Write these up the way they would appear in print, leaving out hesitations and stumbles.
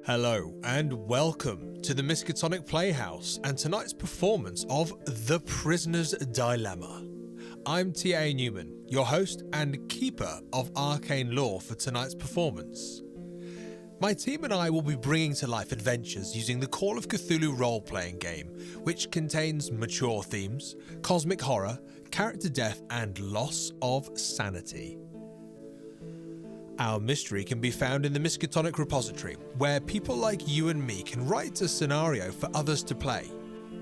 Hello and welcome to the Miskatonic Playhouse and tonight's performance of The Prisoner's Dilemma. I'm T.A. Newman, your host and keeper of Arcane lore for tonight's performance. My team and I will be bringing to life adventures using the Call of Cthulhu role-playing game, which contains mature themes, cosmic horror, character death and loss of sanity. Our mystery can be found in the Miskatonic repository, where people like you and me can write a scenario for others to play.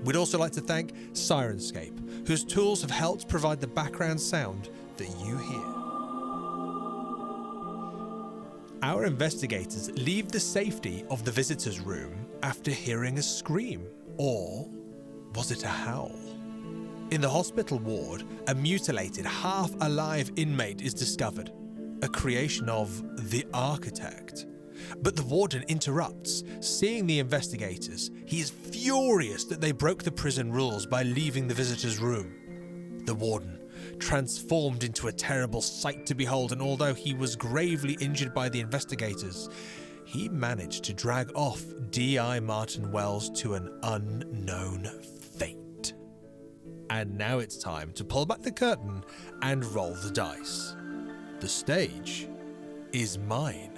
We'd also like to thank Sirenscape, whose tools have helped provide the background sound that you hear. Our investigators leave the safety of the visitor's room after hearing a scream, or was it a howl? In the hospital ward, a mutilated, half-alive inmate is discovered. A creation of the architect. But the warden interrupts. Seeing the investigators, he is furious that they broke the prison rules by leaving the visitor's room. The warden, transformed into a terrible sight to behold, and although he was gravely injured by the investigators, he managed to drag off D.I. Martin Wells to an unknown fate. And now it's time to pull back the curtain and roll the dice. The stage is mine.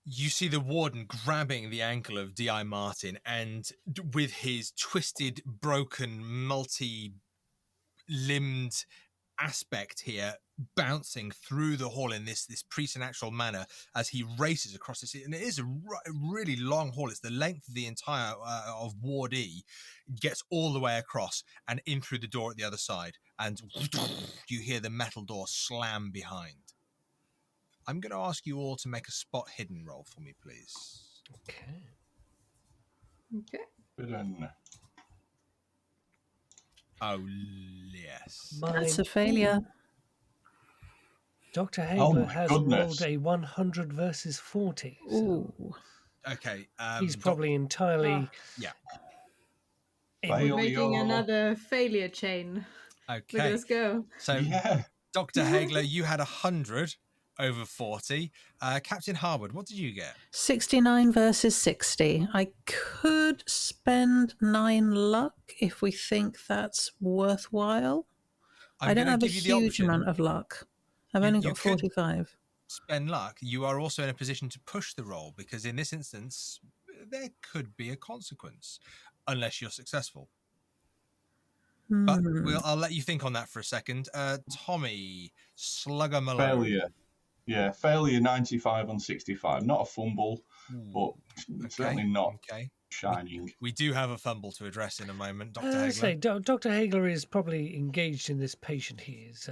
You see the warden grabbing the ankle of D.I. Martin and with his twisted, broken, multi-limbed aspect here bouncing through the hall in this preternatural manner as he races across this, and it is a really long hall. It's the length of the entire of Ward E. Gets all the way across and in through the door at the other side, and you hear the metal door slam behind. I'm going to ask you all to make a spot hidden roll for me, please. Okay. Oh, yes. That's a failure. Dr. Haigler has rolled a 100 versus 40. So Ooh. Okay. he's probably entirely... Yeah. We're making another failure chain. Okay. Let's go. So, yeah. Dr. Haigler, you had 100 over 40. Captain Harwood, what did you get? 69 versus 60. I could spend 9 luck if we think that's worthwhile. I don't have a huge amount of luck. I've only got 45. Spend luck. You are also in a position to push the roll because in this instance, there could be a consequence unless you're successful. But I'll let you think on that for a second. Tommy, Slugger Malone. Failure. Yeah, failure 95 on 65. Not a fumble, but certainly not shining. We do have a fumble to address in a moment, Dr. Haigler. Dr. Haigler is probably engaged in this patient. He is...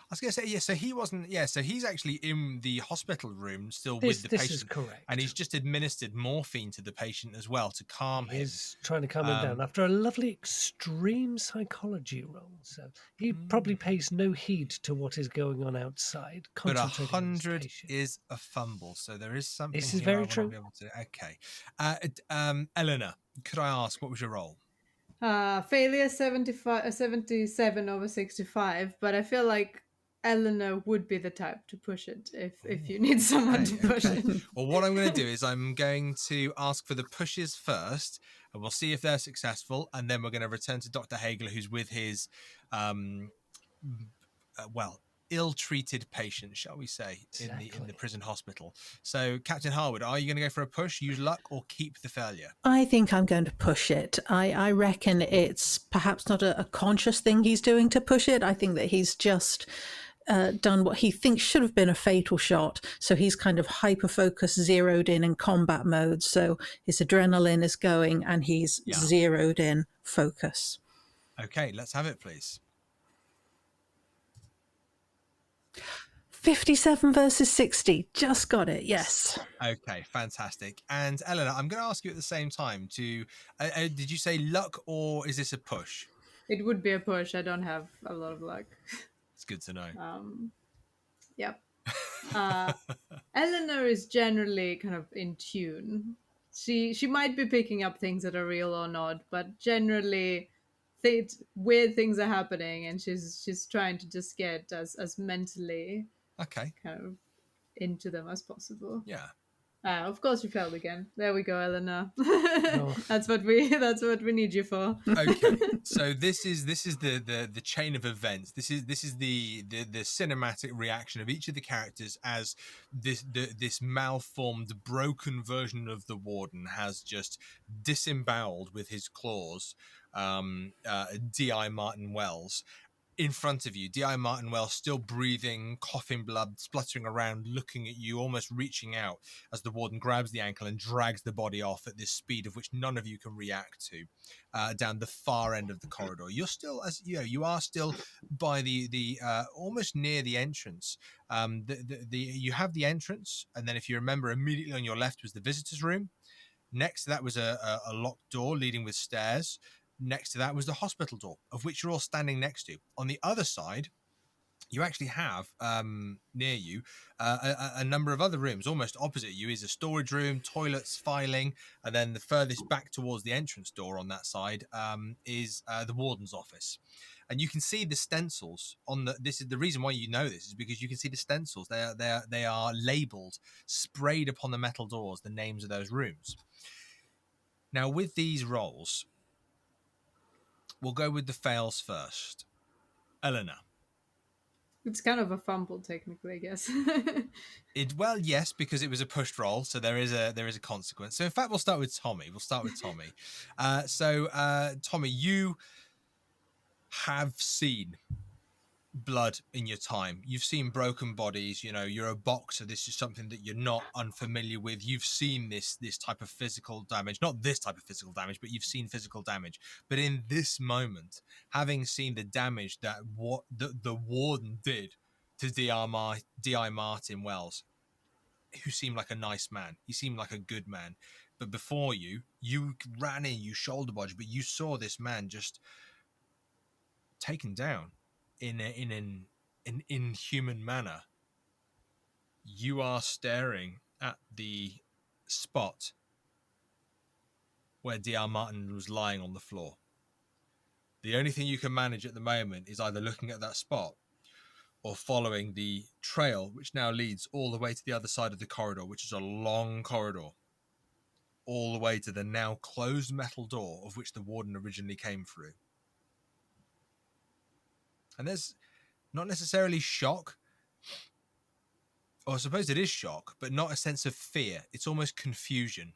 I was going to say, yeah, so he wasn't, yeah, so he's actually in the hospital room still with the patient. This is correct. And he's just administered morphine to the patient as well to calm him. He's trying to calm him down after a lovely extreme psychology roll. So he probably pays no heed to what is going on outside. But 100 is a fumble, so there is something This is very true. Okay. Eleanor, could I ask, what was your roll? Failure 77 over 65, but I feel like Eleanor would be the type to push it if you need someone to push it. Well, what I'm going to do is I'm going to ask for the pushes first, and we'll see if they're successful, and then we're going to return to Dr. Haigler, who's with his, ill-treated patient, shall we say, in the prison hospital. So, Captain Harwood, are you going to go for a push, use luck, or keep the failure? I think I'm going to push it. I reckon it's perhaps not a conscious thing he's doing to push it. I think that he's just done what he thinks should have been a fatal shot. So he's kind of hyper-focused, zeroed in combat mode. So his adrenaline is going and he's zeroed in focus. Okay, let's have it, please. 57 versus 60. Just got it. Yes. Okay, fantastic. And Eleanor, I'm going to ask you at the same time to, did you say luck or is this a push? It would be a push. I don't have a lot of luck. It's good to know. Yep. Eleanor is generally kind of in tune. She might be picking up things that are real or not, but generally weird things are happening, and she's trying to just get as mentally Okay. kind of into them as possible. Yeah. Of course you failed again. There we go, Eleanor. Oh. That's what we need you for. Okay. So this is the chain of events. This is the cinematic reaction of each of the characters as this malformed, broken version of the warden has just disemboweled with his claws D.I. Martin Wells in front of you. D.I. Martin Wells still breathing, coughing blood, spluttering around, looking at you, almost reaching out as the warden grabs the ankle and drags the body off at this speed of which none of you can react to, down the far end of the corridor. You're still, as you are still by the almost near the entrance. You have the entrance, and then if you remember, immediately on your left was the visitors' room. Next to that was a locked door leading with stairs. Next to that was the hospital door, of which you're all standing next to. On the other side, you actually have near you a number of other rooms. Almost opposite you is a storage room, toilets, filing, and then the furthest back towards the entrance door on that side is the warden's office. And you can see the stencils on the. This is the reason why you know this is because you can see the stencils. They are labelled, sprayed upon the metal doors, the names of those rooms. Now, with these rolls, we'll go with the fails first. Eleanor. It's kind of a fumble, technically, I guess. Well, yes, because it was a pushed roll, so there is a consequence. So, in fact, we'll start with Tommy. Tommy, you have seen blood in your time. You've seen broken bodies. You're a boxer. This is something that you're not unfamiliar with. You've seen this type of physical damage, not this type of physical damage, but you've seen physical damage. But in this moment, having seen the damage that what the warden did to D.I. Martin Wells, who seemed like a nice man, he seemed like a good man, but before you ran in, you shoulder barged, but you saw this man just taken down in an inhuman manner. You are staring at the spot where D.R. Martin was lying on the floor. The only thing you can manage at the moment is either looking at that spot or following the trail, which now leads all the way to the other side of the corridor, which is a long corridor, all the way to the now closed metal door of which the warden originally came through. And there's not necessarily shock, or I suppose it is shock, but not a sense of fear. It's almost confusion.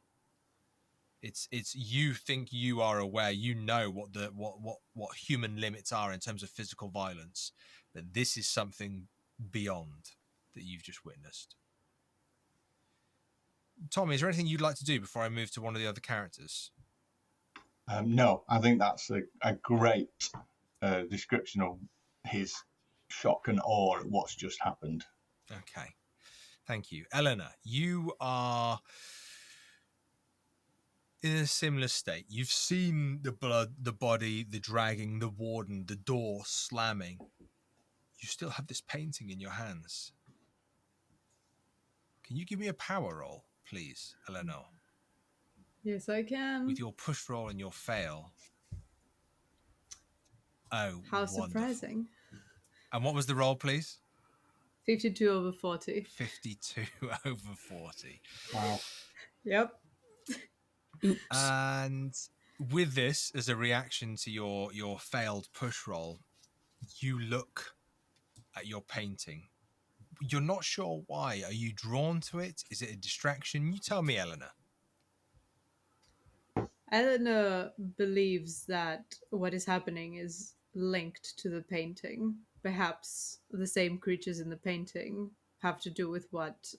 It's you think you are aware, you know what human limits are in terms of physical violence, but this is something beyond that you've just witnessed. Tommy, is there anything you'd like to do before I move to one of the other characters? No, I think that's a great description of his shock and awe at what's just happened. Okay, thank you. Eleanor, you are in a similar state. You've seen the blood, the body, the dragging, the warden, the door slamming. You still have this painting in your hands. Can you give me a power roll, please, Eleanor? Yes, I can. With your push roll and your fail. Oh, how wonderful. Surprising. And what was the roll, please? 52 over 40. 52 over 40. Wow. Yep. Oops. And with this, as a reaction to your failed push roll, you look at your painting. You're not sure why. Are you drawn to it? Is it a distraction? You tell me, Eleanor. Eleanor believes that what is happening is linked to the painting. Perhaps the same creatures in the painting have to do with what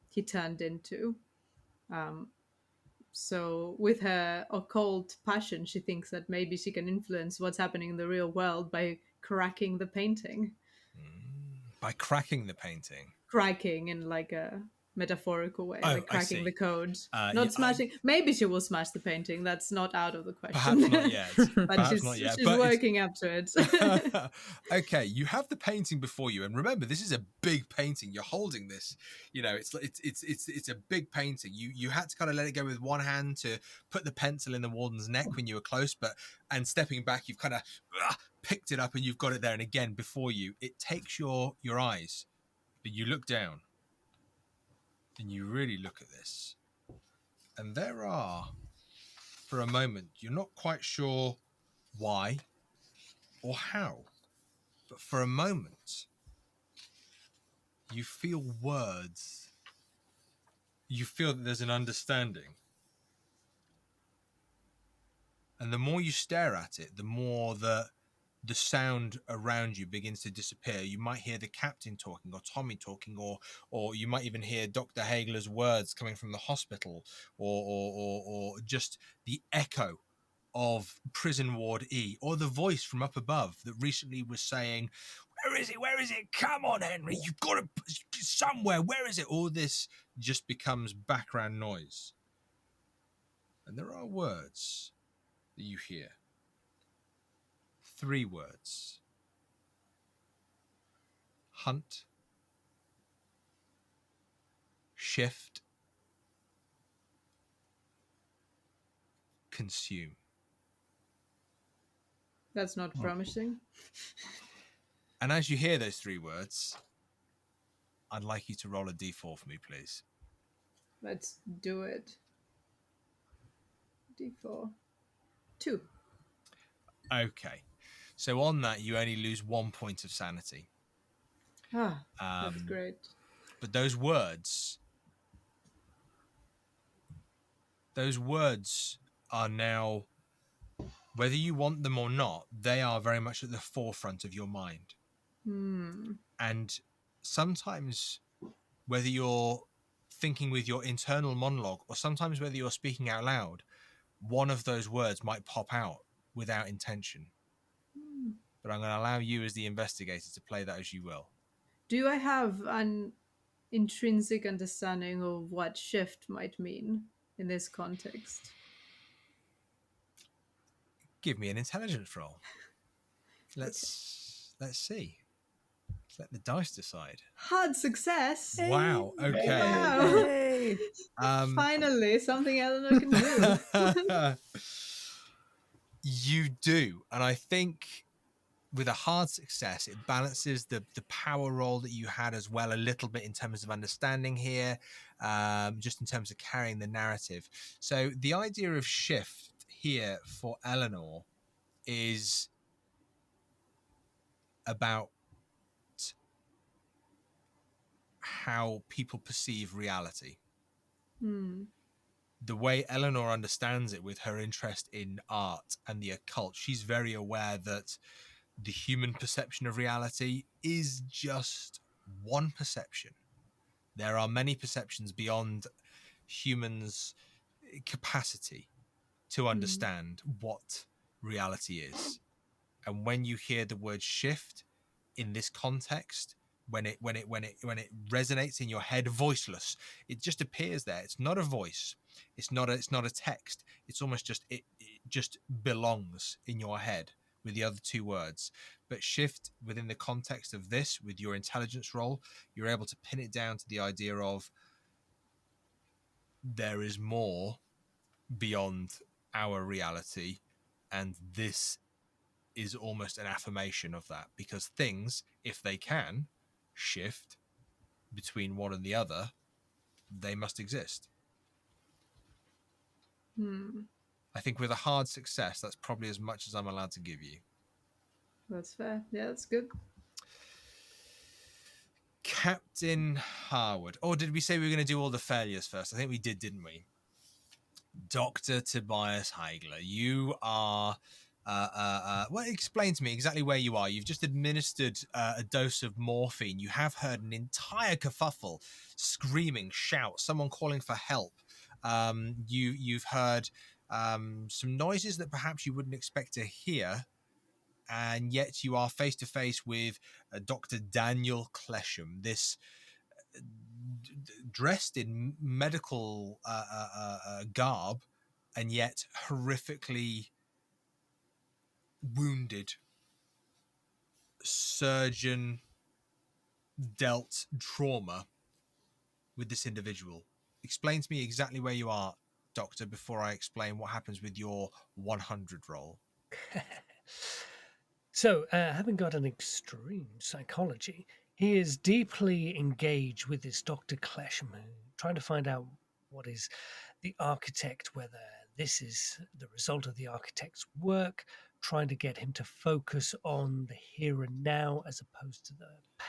he turned into. So with her occult passion, she thinks that maybe she can influence what's happening in the real world by cracking the painting. By cracking the painting? Cracking in like a metaphorical way, Oh, like I cracking see. the code, Yeah, not smashing. Maybe she will smash the painting. That's not out of the question. Perhaps not yet. But Perhaps not yet. she's But working up to it. okay, you have the painting before you, and remember, this is a big painting. You're holding this. You know, it's a big painting. You had to kind of let it go with one hand to put the pencil in the warden's neck when you were close, and stepping back, you've kind of picked it up and you've got it there. And again, before you, it takes your eyes, but you look down and you really look at this, and there are, for a moment, you're not quite sure why or how, but for a moment you feel words. You feel that there's an understanding, and the more you stare at it, the more the sound around you begins to disappear. You might hear the captain talking, or Tommy talking, or you might even hear Dr. Haigler's words coming from the hospital, or just the echo of Prison Ward E, or the voice from up above that recently was saying, "Where is it? Where is it? Come on, Henry, you've got to somewhere. Where is it?" All this just becomes background noise, and there are words that you hear. 3 words: hunt, shift, consume. That's not promising. And as you hear those 3 words, I'd like you to roll a d4 for me, please. Let's do it. D4. 2. Okay. So on that, you only lose 1 point of sanity. That's great. But those words are now, whether you want them or not, they are very much at the forefront of your mind. And sometimes, whether you're thinking with your internal monologue or sometimes whether you're speaking out loud, one of those words might pop out without intention. But I'm going to allow you as the investigator to play that as you will. Do I have an intrinsic understanding of what shift might mean in this context? Give me an intelligence roll. Let's see. Let's let the dice decide. Hard success. Wow. Okay. Wow. Finally, something Eleanor can do. You do, and I think with a hard success, it balances the power roll that you had as well a little bit in terms of understanding here, just in terms of carrying the narrative. So the idea of shift here for Eleanor is about how people perceive reality. The way Eleanor understands it with her interest in art and the occult, she's very aware that the human perception of reality is just one perception. There are many perceptions beyond humans' capacity to understand what reality is. And when you hear the word shift in this context, when it resonates in your head, voiceless, it just appears there. It's not a voice. It's not a text. It's almost just it just belongs in your head with the other 2 words. But shift within the context of this, with your intelligence roll, you're able to pin it down to the idea of there is more beyond our reality, and this is almost an affirmation of that, because things, if they can shift between one and the other, they must exist. I think with a hard success, that's probably as much as I'm allowed to give you. That's fair. Yeah, that's good. Captain Harwood. Or did we say we were going to do all the failures first? I think we did, didn't we? Dr. Tobias Haigler, you are... well, explain to me exactly where you are. You've just administered a dose of morphine. You have heard an entire kerfuffle, screaming, shout, someone calling for help. You've heard some noises that perhaps you wouldn't expect to hear, and yet you are face to face with Dr. Daniel Clesham, dressed in medical garb, and yet horrifically wounded. Surgeon dealt trauma with this individual. Explain to me exactly where you are, Doctor, before I explain what happens with your 100 roll. So, having got an extreme psychology, he is deeply engaged with this Dr. Klesham, trying to find out what is the architect, whether this is the result of the architect's work, trying to get him to focus on the here and now as opposed to the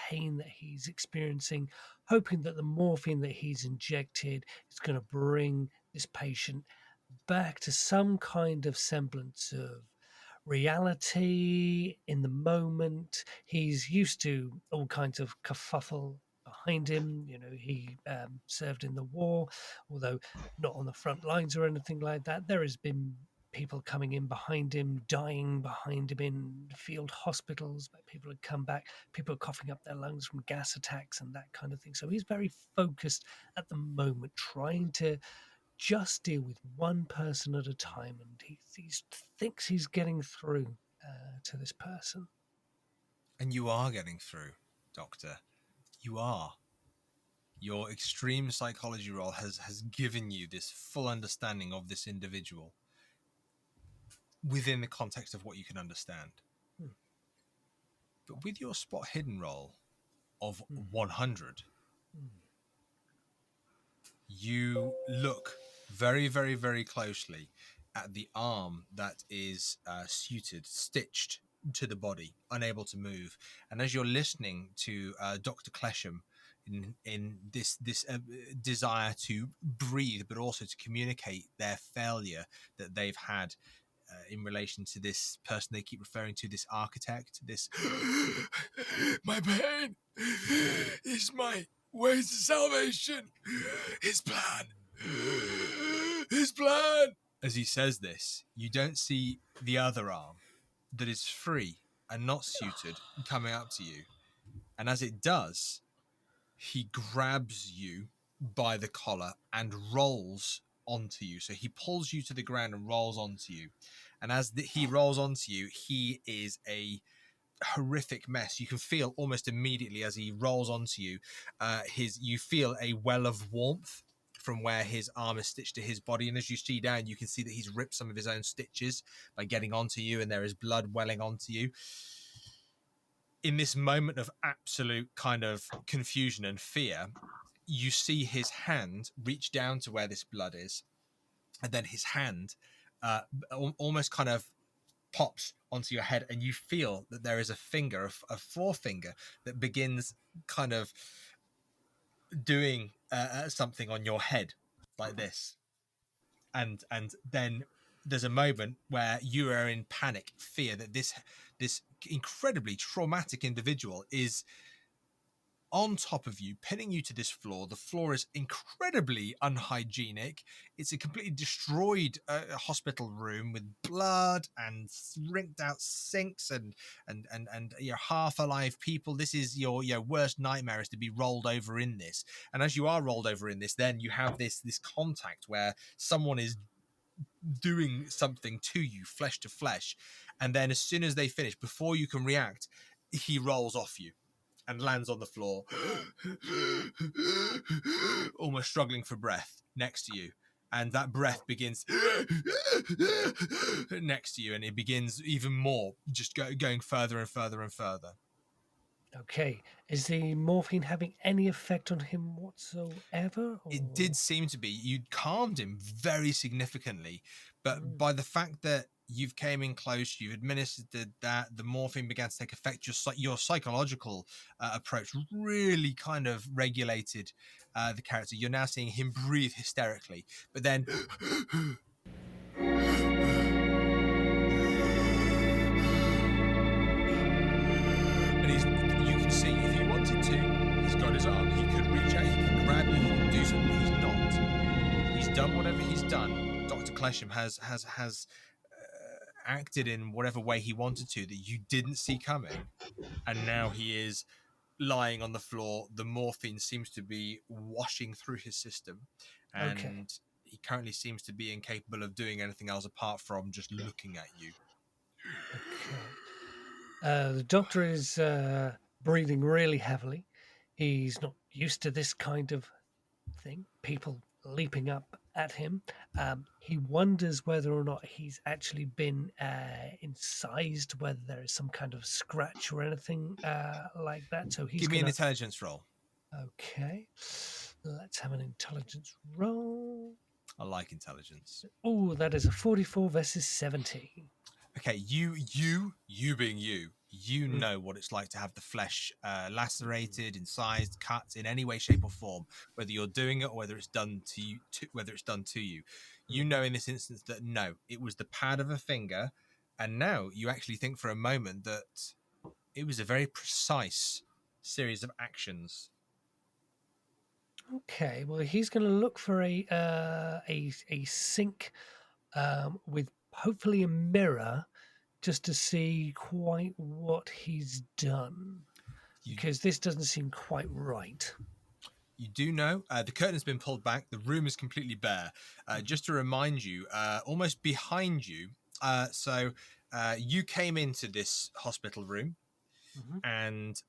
pain that he's experiencing, hoping that the morphine that he's injected is going to bring this patient back to some kind of semblance of reality in the moment. He's used to all kinds of kerfuffle behind him. You know, he served in the war, although not on the front lines or anything like that. There has been people coming in behind him, dying behind him in field hospitals, but people had come back, people coughing up their lungs from gas attacks and that kind of thing. So he's very focused at the moment, trying to just deal with one person at a time, and he thinks he's getting through to this person. And you are getting through, Doctor. You are. Your extreme psychology role has given you this full understanding of this individual within the context of what you can understand. But with your spot hidden roll of 100, you look very, very, very closely at the arm that is stitched to the body, unable to move. And as you're listening to Dr. Klesham in this desire to breathe, but also to communicate their failure that they've had in relation to this person they keep referring to, this architect, this my pain is my way to salvation. His plan. As he says this, you don't see the other arm that is free and not suited coming up to you. And as it does, he grabs you by the collar and rolls onto you. So he pulls you to the ground and rolls onto you. And as he rolls onto you, he is a horrific mess. You can feel almost immediately as he rolls onto you, you feel a well of warmth from where his arm is stitched to his body. And as you see down, you can see that he's ripped some of his own stitches by getting onto you, and there is blood welling onto you. In this moment of absolute kind of confusion and fear, you see his hand reach down to where this blood is, and then his hand almost kind of pops onto your head, and you feel that there is a forefinger that begins kind of doing something on your head like this, and then there's a moment where you are in panic, fear that this incredibly traumatic individual is on top of you, pinning you to this floor. The floor is incredibly unhygienic. It's a completely destroyed hospital room with blood and rinked out sinks and your half alive people. This is your worst nightmare, is to be rolled over in this. And as you are rolled over in this, then you have this contact where someone is doing something to you, flesh to flesh, and then as soon as they finish, before you can react, he rolls off you and lands on the floor, almost struggling for breath next to you. And that breath begins next to you, and it begins even more, just going further and further and further. Okay, is the morphine having any effect on him whatsoever? Or? It did seem to be. You'd calmed him very significantly, but by the fact that you've came in close, you've administered that, the morphine began to take effect, your psychological approach really kind of regulated the character. You're now seeing him breathe hysterically, but then and you can see, if he wanted to, he's got his arm, he could reach out, he can grab you, he can do something. He's not. He's done whatever he's done. Dr. Klesham has acted in whatever way he wanted to that you didn't see coming, and now he is lying on the floor. The morphine seems to be washing through his system, and Okay. he currently seems to be incapable of doing anything else apart from just looking at you. Okay. The doctor is breathing really heavily. He's not used to this kind of thing, people leaping up at him. He wonders whether or not he's actually been incised, whether there is some kind of scratch or anything like that. So he's Give me an going to. intelligence roll. Okay. Let's have an intelligence roll. I like intelligence. Oh, that is a 44 versus 17. Okay, you being you know what it's like to have the flesh lacerated, incised, cut in any way, shape, or form, whether you're doing it or whether it's done to you. You know in this instance that no, it was the pad of a finger, and now you actually think for a moment that it was a very precise series of actions. Okay, well, he's going to look for a sink with hopefully a mirror just to see quite what he's done, because this doesn't seem quite right. You do know the curtain has been pulled back. The room is completely bare. Just to remind you, almost behind you. So you came into this hospital room, and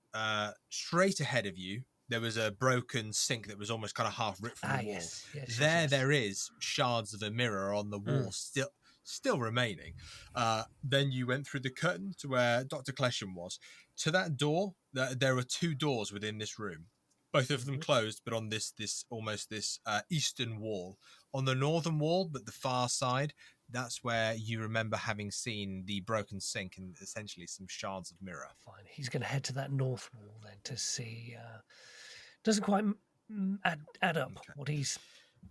straight ahead of you, there was a broken sink that was almost kind of half ripped from the wall. Yes, There is shards of a mirror on the wall still remaining. Then you went through the curtain to where Dr. Clesham was. To that door, there are two doors within this room. Both of them closed, but on this eastern wall. On the northern wall, but the far side, that's where you remember having seen the broken sink and essentially some shards of mirror. Fine. He's going to head to that north wall then to see. Doesn't quite add up what he's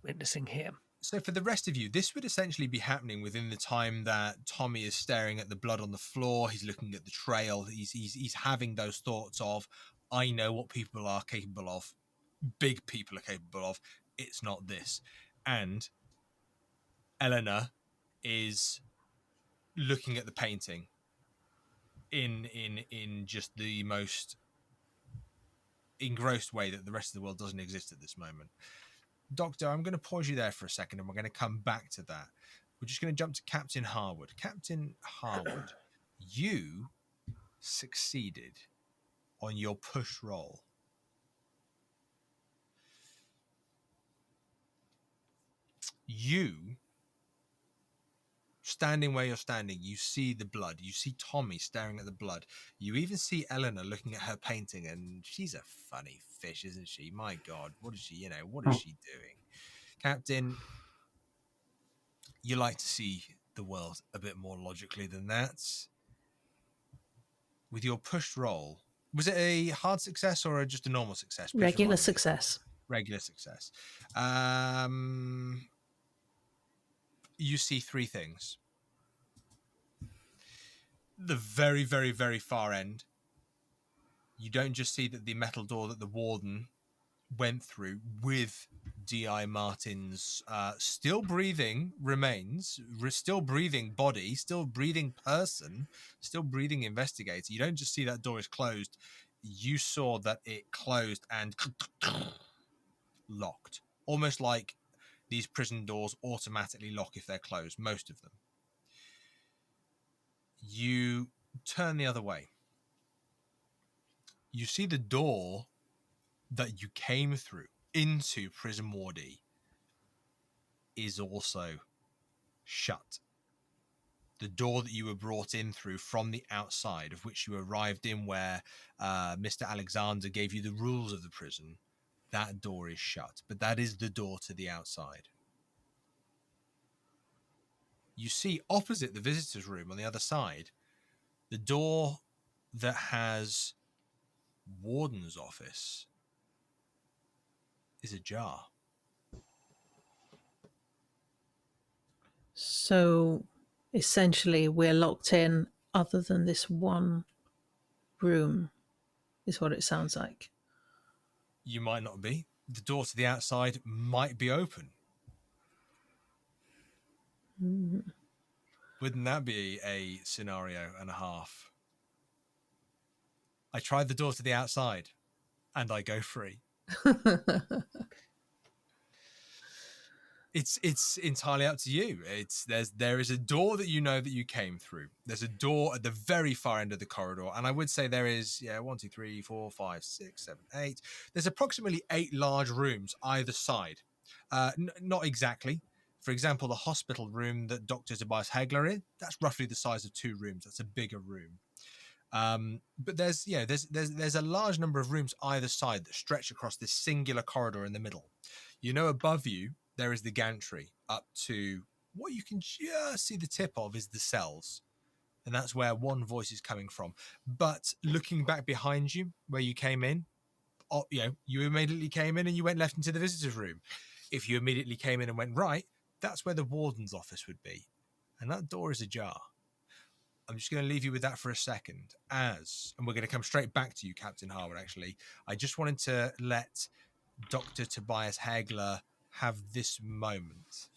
witnessing here. So for the rest of you, this would essentially be happening within the time that Tommy is staring at the blood on the floor. He's looking at the trail. He's having those thoughts of, I know what people are capable of. Big people are capable of. It's not this. And Eleanor is looking at the painting in just the most engrossed way that the rest of the world doesn't exist at this moment. Doctor, I'm going to pause you there for a second and we're going to come back to that. We're just going to jump to Captain Harwood. Captain Harwood, you succeeded on your push roll. You, standing where you're standing, you see the blood. You see Tommy staring at the blood. You even see Eleanor looking at her painting, and she's a funny fish, isn't she? My God, what is she doing? Captain, you like to see the world a bit more logically than that. With your pushed roll, was it a hard success or just a normal success? Please Regular remind me. success. Regular success. You see three things. The very, very, very far end, you don't just see that the metal door that the warden went through with D.I. Martin's still breathing remains, still breathing body, still breathing person, still breathing investigator. You don't just see that door is closed. You saw that it closed and locked. Almost like these prison doors automatically lock if they're closed, most of them. You turn the other way. You see the door that you came through into Prison Wardy is also shut. The door that you were brought in through from the outside, of which you arrived in where Mr. Alexander gave you the rules of the prison, that door is shut. But that is the door to the outside. You see opposite the visitor's room on the other side, the door that has warden's office is ajar. So essentially, we're locked in other than this one room, is what it sounds like. You might not be. The door to the outside might be open. Wouldn't that be a scenario and a half? I tried the door to the outside. and I go free. It's entirely up to you. There is a door that you know that you came through. There's a door at the very far end of the corridor, and I would say there is 1, 2, 3, 4, 5, 6, 7, 8. There's approximately 8 large rooms either side. Not exactly. For example, the hospital room that Dr. Tobias Haigler in, that's roughly the size of 2 rooms. That's a bigger room. But there's a large number of rooms either side that stretch across this singular corridor in the middle. Above you there is the gantry up to what you can just see the tip of is the cells, and that's where one voice is coming from. But looking back behind you where you came in, you immediately came in and you went left into the visitors room. If you immediately came in and went right, that's where the warden's office would be, and that door is ajar. I'm just going to leave you with that for a second, and we're going to come straight back to you, Captain Harwood. Actually, I just wanted to let Dr. Tobias Haigler have this moment.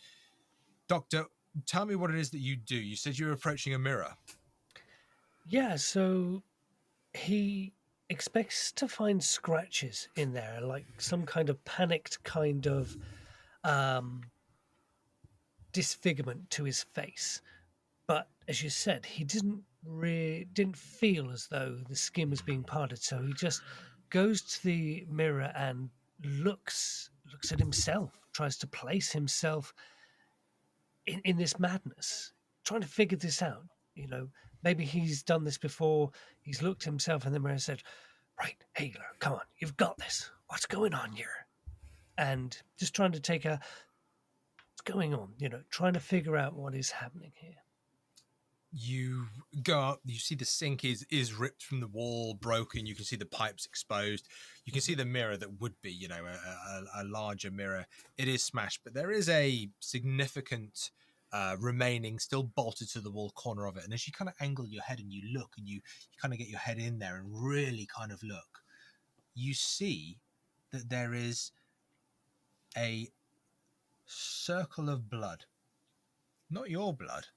Doctor, tell me what it is that you do. You said you were approaching a mirror. Yeah, so he expects to find scratches in there, like some kind of panicked kind of disfigurement to his face. But as you said, he didn't feel as though the skin was being parted, so he just goes to the mirror and looks at himself, tries to place himself in this madness, trying to figure this out. Maybe he's done this before. He's looked himself in the mirror and said, "Right, Haigler, come on, you've got this. What's going on here?" And just trying to what's going on, trying to figure out what is happening here. You go up, you see the sink is ripped from the wall, broken. You can see the pipes exposed. You can see the mirror that would be, a larger mirror. It is smashed, but there is a significant remaining, still bolted to the wall corner of it. And as you kind of angle your head and you look and you kind of get your head in there and really kind of look, you see that there is a circle of blood. Not your blood.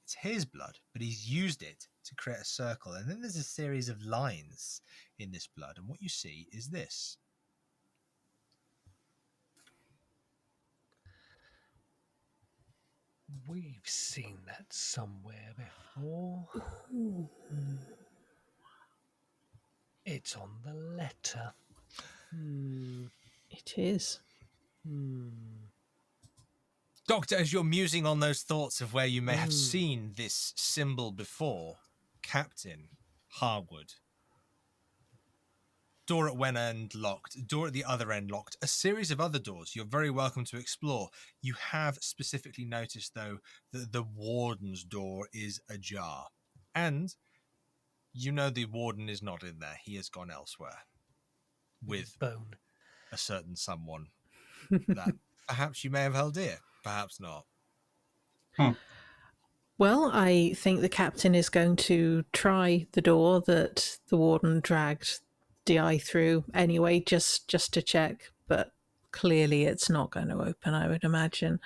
It's his blood, but he's used it to create a circle. And then there's a series of lines in this blood. And what you see is this. We've seen that somewhere before. It's on the letter. It is. Doctor, as you're musing on those thoughts of where you may have seen this symbol before, Captain Harwood. Door at one end locked, door at the other end locked, a series of other doors you're very welcome to explore. You have specifically noticed, though, that the warden's door is ajar. And the warden is not in there. He has gone elsewhere with Bone. a certain someone that perhaps you may have held dear, perhaps not. Well, I think the captain is going to try the door that the warden dragged DI through anyway, just to check. But clearly it's not going to open, I would imagine.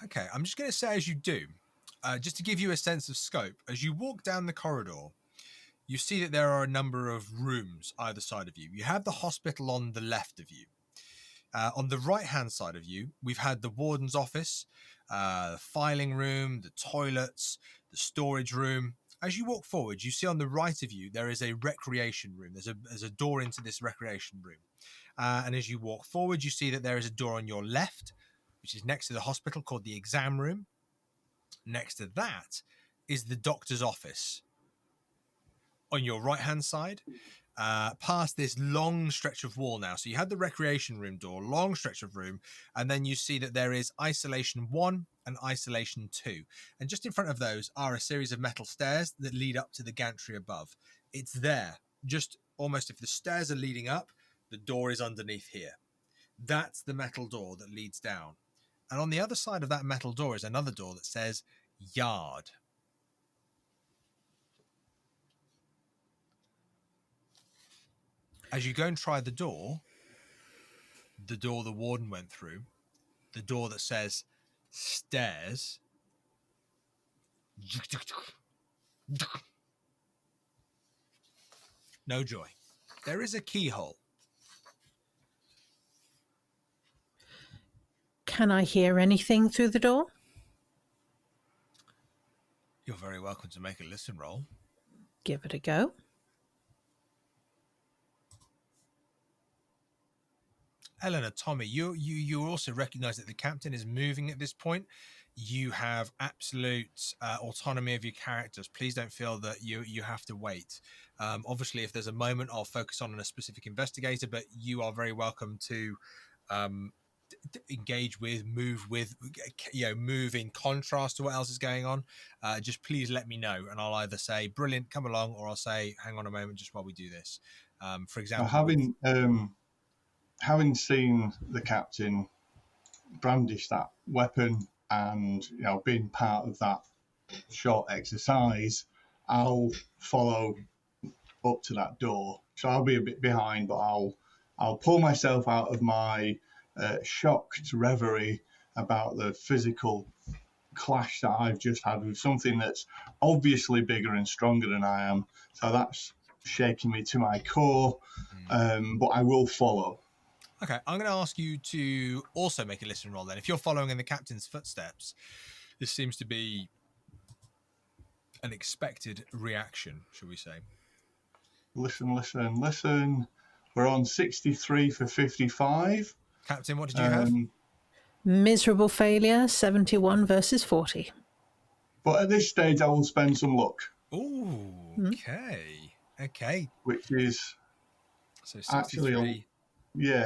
Okay, I'm just going to say as you do, just to give you a sense of scope, as you walk down the corridor, you see that there are a number of rooms either side of you. You have the hospital on the left of you. On the right-hand side of you, we've had the warden's office, the filing room, the toilets, the storage room. As you walk forward, you see on the right of you, there is a recreation room. There's a door into this recreation room. And as you walk forward, you see that there is a door on your left, which is next to the hospital, called the exam room. Next to that is the doctor's office. On your right-hand side, past this long stretch of wall now. So you had the recreation room door, long stretch of room, and then you see that there is isolation 1 and isolation 2. And just in front of those are a series of metal stairs that lead up to the gantry above. It's there, just almost if the stairs are leading up, the door is underneath here. That's the metal door that leads down. And on the other side of that metal door is another door that says yard. As you go and try the door the warden went through, the door that says stairs, no joy. There is a keyhole Can I hear anything through the door? You're very welcome to make a listen roll. Give it a go. Eleanor, Tommy, you also recognise that the captain is moving at this point. You have absolute autonomy of your characters. Please don't feel that you have to wait. Obviously, if there's a moment, I'll focus on a specific investigator, but you are very welcome to engage with, move in contrast to what else is going on. Just please let me know, and I'll either say brilliant, come along, or I'll say hang on a moment just while we do this. For example, having seen the captain brandish that weapon and being part of that short exercise, I'll follow up to that door. So I'll be a bit behind, but I'll pull myself out of my shocked reverie about the physical clash that I've just had with something that's obviously bigger and stronger than I am. So that's shaking me to my core, but I will follow. Okay, I'm going to ask you to also make a listen roll then. If you're following in the captain's footsteps, this seems to be an expected reaction, shall we say. Listen. We're on 63 for 55. Captain, what did you have? Miserable failure, 71 versus 40. But at this stage, I will spend some luck. Ooh, okay. Okay. Which is so 63. Actually,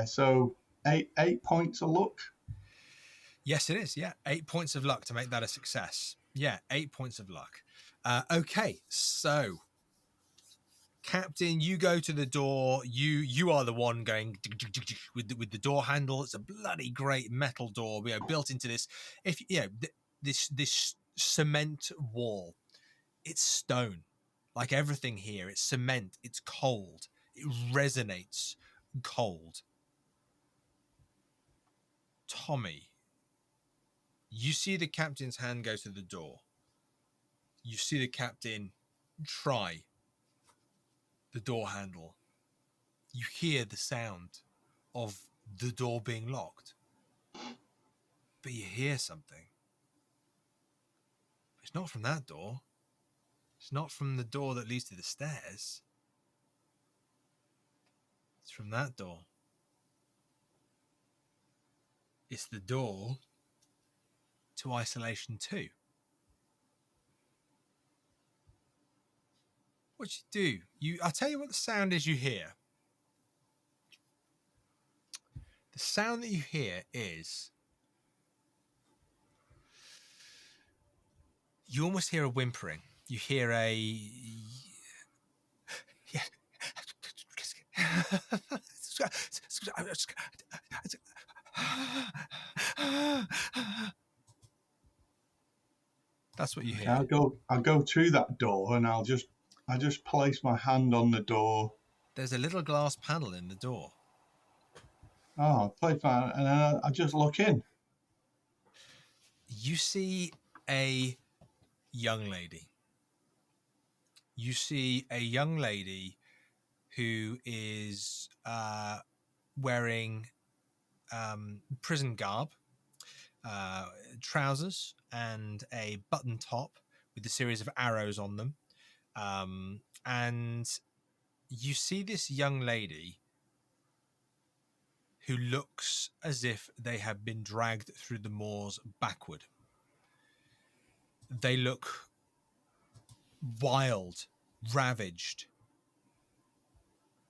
so 8 points of luck. Yes, it is. Yeah, 8 points of luck to make that a success. Yeah, 8 points of luck. Okay, so Captain, you go to the door. You are the one going with the door handle. It's a bloody great metal door, built into this. This cement wall. It's stone, like everything here. It's cement. It's cold. It resonates cold. Tommy, you see the captain's hand go to the door. You see the captain try the door handle. You hear the sound of the door being locked. But you hear something. It's not from that door. It's not from the door that leads to the stairs. It's from that door. It's the door to Isolation 2. What you do? I'll tell you what the sound is you hear. The sound that you hear is... You almost hear a whimpering. You hear a... Yeah. That's what you hear. I'll go to that door and I just place my hand on the door. There's a little glass panel in the door. Oh, and then I just look in. You see a young lady. You see a young lady who is wearing prison garb, trousers, and a button top with a series of arrows on them. And you see this young lady who looks as if they have been dragged through the moors backward. They look wild, ravaged.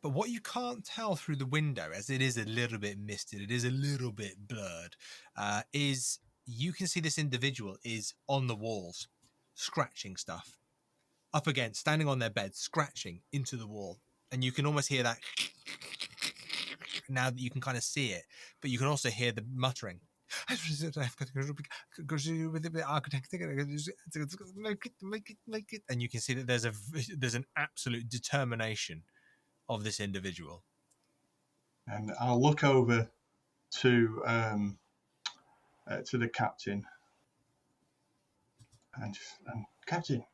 But what you can't tell through the window, as it is a little bit misted, it is a little bit blurred, is you can see this individual is on the walls, scratching stuff. Up against, standing on their bed, scratching into the wall. And you can almost hear that now that you can kind of see it, but you can also hear the muttering. And you can see that there's an absolute determination of this individual. And I'll look over to the captain and Captain.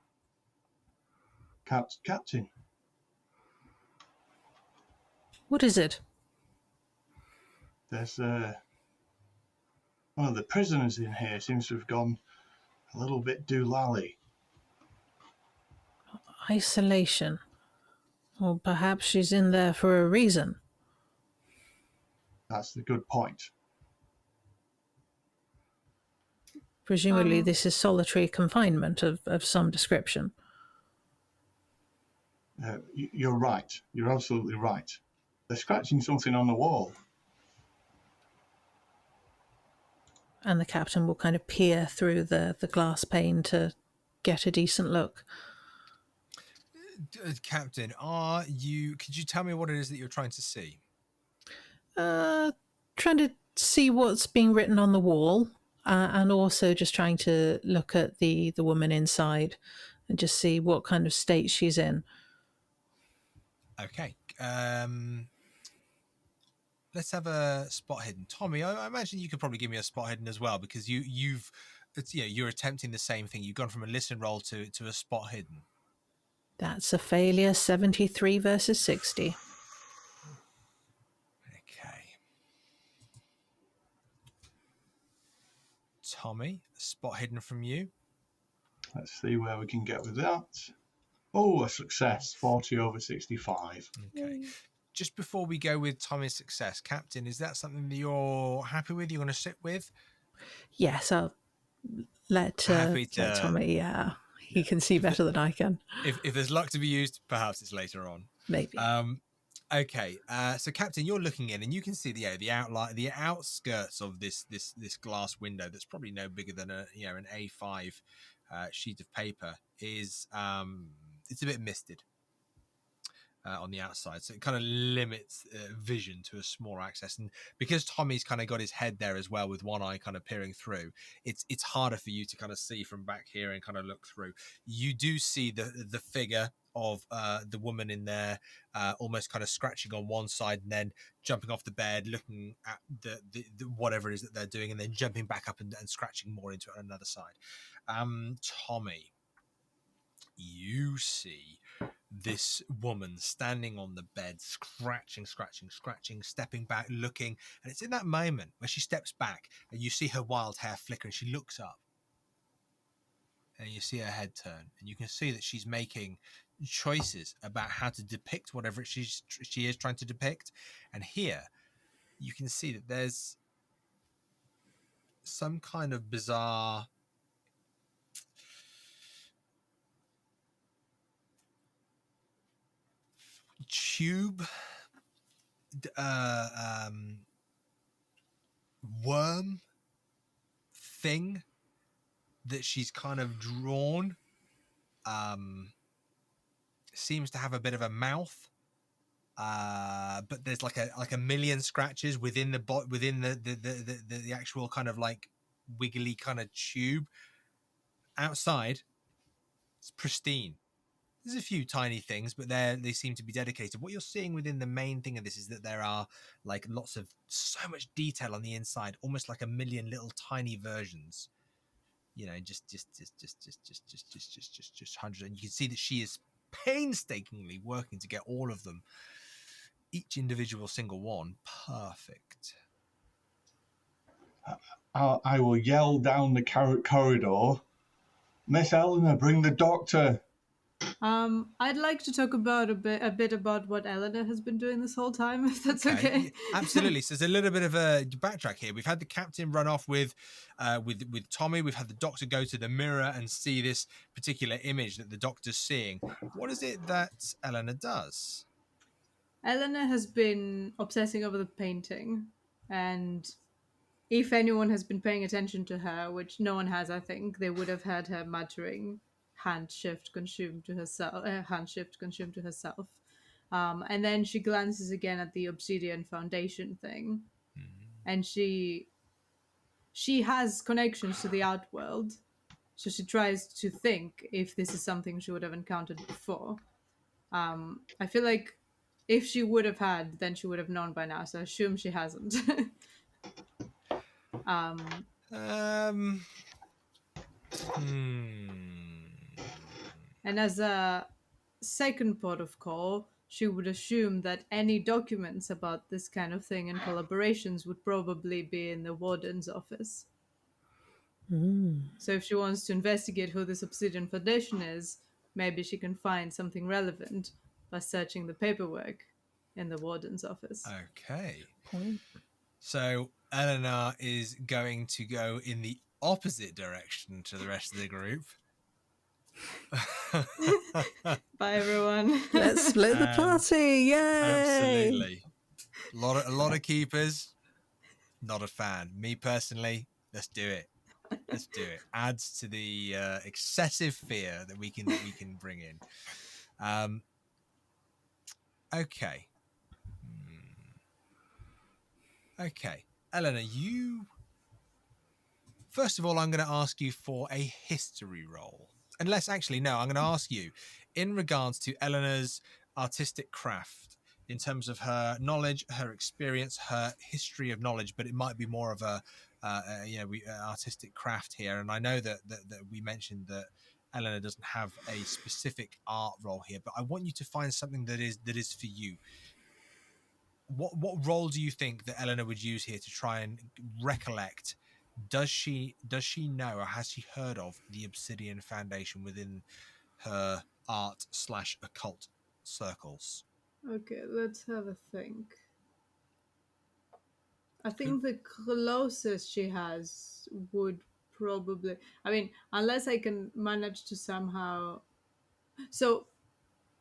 What is it? There's one of the prisoners in here seems to have gone a little bit doolally. Isolation. Or perhaps she's in there for a reason. That's the good point. Presumably this is solitary confinement of some description. You're right. You're absolutely right. They're scratching something on the wall. And the captain will kind of peer through the glass pane to get a decent look. Captain, could you tell me what it is that you're trying to see? Trying to see what's being written on the wall, and also just trying to look at the woman inside and just see what kind of state she's in. Okay. Let's have a spot hidden. Tommy, I imagine you could probably give me a spot hidden as well, because you're attempting the same thing. You've gone from a listen roll to a spot hidden. That's a failure. 73 versus 60. Okay. Tommy, a spot hidden from you. Let's see where we can get with that. Oh, a success. 40 over 65. Okay. Just before we go with Tommy's success, Captain, is that something that you're happy with? You're going to sit with? Yes, I'll let Tommy. Yeah, he can see better than I can. If there's luck to be used, perhaps it's later on. Maybe. Okay. So, Captain, you're looking in, and you can see the outline, the outskirts of this glass window that's probably no bigger than an A5 sheet of paper. It's a bit misted on the outside, so it kind of limits vision to a smaller access. And because Tommy's kind of got his head there as well, with one eye kind of peering through, it's harder for you to kind of see from back here and kind of look through. You do see the figure of the woman in there, almost kind of scratching on one side and then jumping off the bed, looking at the whatever it is that they're doing, and then jumping back up and scratching more into it on another side. Tommy, you see this woman standing on the bed, scratching, stepping back, looking, and it's in that moment where she steps back and you see her wild hair flicker, and she looks up and you see her head turn, and you can see that she's making choices about how to depict whatever she is trying to depict. And here you can see that there's some kind of bizarre tube, worm thing that she's kind of drawn. Seems to have a bit of a mouth, but there's like a million scratches within the actual kind of like wiggly kind of tube. Outside, it's pristine. There's a few tiny things, but they seem to be dedicated. What you're seeing within the main thing of this is that there are like so much detail on the inside, almost like a million little tiny versions. Just hundreds. And you can see that she is painstakingly working to get all of them, each individual single one, perfect. I will yell down the corridor, Miss Eleanor, bring the doctor. I'd like to talk about a bit about what Eleanor has been doing this whole time, if that's okay. Absolutely. So there's a little bit of a backtrack here. We've had the captain run off with Tommy. We've had the doctor go to the mirror and see this particular image that the doctor's seeing. What is it that Eleanor does? Eleanor has been obsessing over the painting, and if anyone has been paying attention to her, which no one has, I think, they would have heard her muttering, hand shift consumed to herself. And then she glances again at the Obsidian Foundation thing, and she has connections to the Outworld, so she tries to think if this is something she would have encountered before. I feel like if she would have had, then she would have known by now, so I assume she hasn't. And as a second port of call, she would assume that any documents about this kind of thing and collaborations would probably be in the warden's office. So if she wants to investigate who this Obsidian Foundation is, maybe she can find something relevant by searching the paperwork in the warden's office. Okay. Point. So Eleanor is going to go in the opposite direction to the rest of the group. Bye, everyone. Let's split the party. Yay! Absolutely. A lot of keepers. Not a fan. Me personally, let's do it. Let's do it. Adds to the excessive fear that we can bring in. Okay. Okay. Eleanor, you... First of all, I'm going to ask you for a history roll. Unless, actually, no, I'm going to ask you, in regards to Eleanor's artistic craft, in terms of her knowledge, her experience, her history of knowledge, but it might be more of a artistic craft here. And I know that we mentioned that Eleanor doesn't have a specific art role here, but I want you to find something that is for you. What role do you think that Eleanor would use here to try and recollect? Does she know, or has she heard of the Obsidian Foundation within her art/occult circles? Okay, let's have a think. I think the closest she has would probably... I mean, unless I can manage to somehow... So,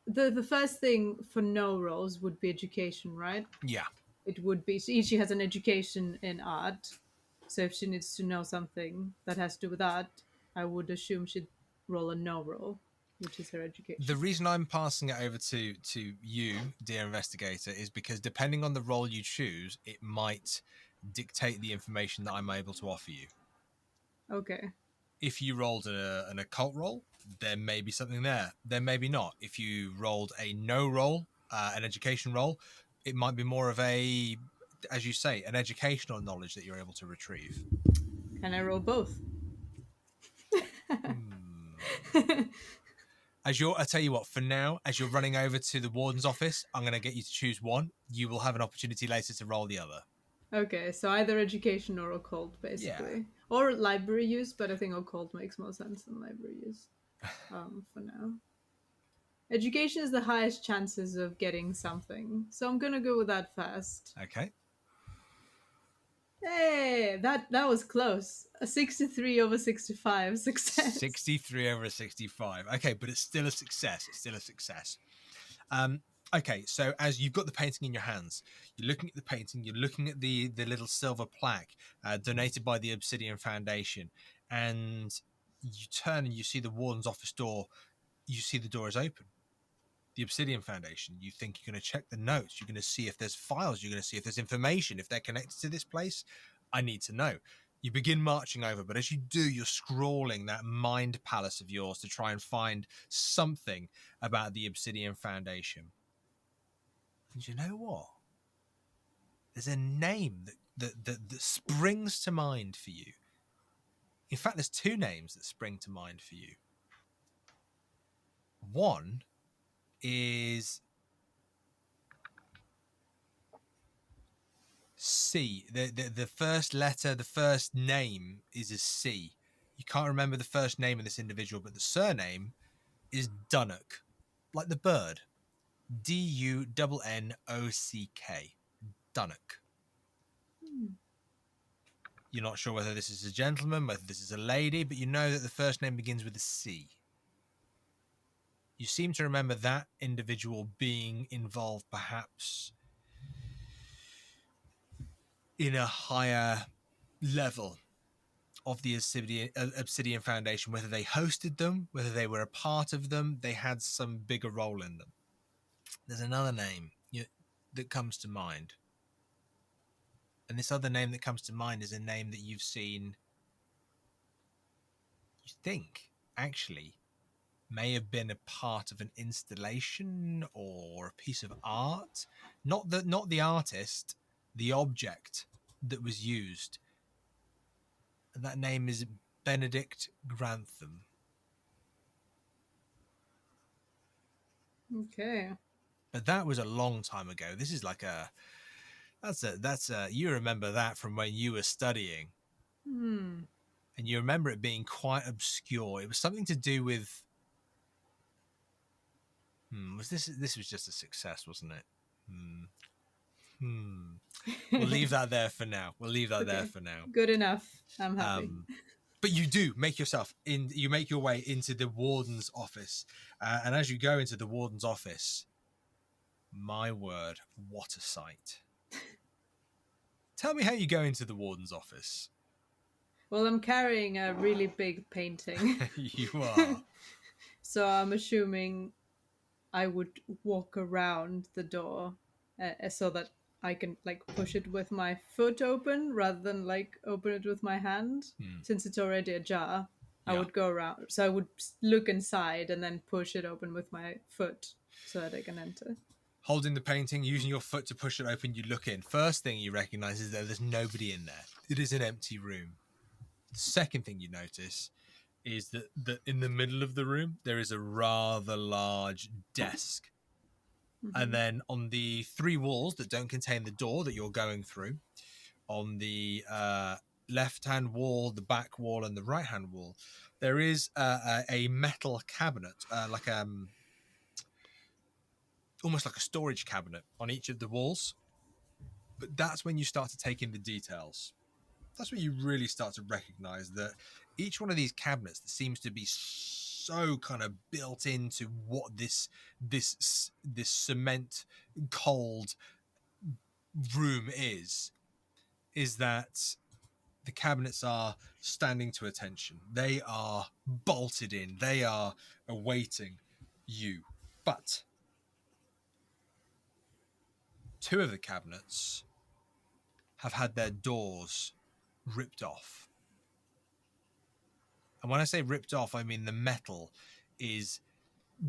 the first thing for no roles would be education, right? Yeah. It would be... She has an education in art. So if she needs to know something that has to do with art, I would assume she'd roll a no roll, which is her education. The reason I'm passing it over to you, dear investigator, is because depending on the role you choose, it might dictate the information that I'm able to offer you. Okay. If you rolled an occult roll, there may be something there. There may be not. If you rolled a no roll, an education roll, it might be more of a, as you say, an educational knowledge that you're able to retrieve. Can I roll both? I tell you what, for now, as you're running over to the warden's office, I'm going to get you to choose one. You will have an opportunity later to roll the other. Okay, so either education or occult, basically. Yeah. Or library use, but I think occult makes more sense than library use for now. Education is the highest chances of getting something, so I'm going to go with that first. Okay. Hey, that was close. A 63 over 65 success. 63 over 65. Okay, but it's still a success. It's still a success. Okay, so as you've got the painting in your hands, you're looking at the painting, you're looking at the little silver plaque donated by the Obsidian Foundation, and you turn and you see the warden's office door. You see the door is open. The Obsidian Foundation, you think you're going to check the notes, you're going to see if there's files, you're going to see if there's information, if they're connected to this place. I need to know. You begin marching over, but as you do, you're scrawling that mind palace of yours to try and find something about the Obsidian Foundation. And you know what? There's a name that springs to mind for you. In fact, there's two names that spring to mind for you. One is C. The first letter, the first name is a C. You can't remember the first name of this individual, but the surname is Dunnock, like the bird. Dunnock. Dunnock. You're not sure whether this is a gentleman, whether this is a lady, but you know that the first name begins with a C. You seem to remember that individual being involved perhaps in a higher level of the Obsidian Foundation, whether they hosted them, whether they were a part of them, they had some bigger role in them. There's another name that comes to mind. And this other name that comes to mind is a name that you've seen, you think, actually, may have been a part of an installation or a piece of art. Not the artist, the object that was used. And that name is Benedict Grantham. Okay. But that was a long time ago. This is like you remember that from when you were studying. Hmm. And you remember it being quite obscure. It was something to do with. This was just a success, wasn't it? We'll leave that there for now. Good enough. I'm happy. But you do make yourself in. You make your way into the warden's office, and as you go into the warden's office, my word, what a sight! Tell me how you go into the warden's office. Well, I'm carrying a really big painting. You are. So I'm assuming I would walk around the door so that I can like push it with my foot open rather than like open it with my hand. Since it's already ajar, I would go around. So I would look inside and then push it open with my foot so that I can enter. Holding the painting, using your foot to push it open, you look in. First thing you recognize is that there's nobody in there. It is an empty room. The second thing you notice is that in the middle of the room, there is a rather large desk. And then on the three walls that don't contain the door that you're going through, on the left-hand wall, the back wall, and the right-hand wall, there is a metal cabinet, almost like a storage cabinet on each of the walls. But that's when you start to take in the details. That's when you really start to recognize that each one of these cabinets that seems to be so kind of built into what this cement cold room is that the cabinets are standing to attention. They are bolted in. They are awaiting you. But two of the cabinets have had their doors ripped off. And when I say ripped off, I mean the metal is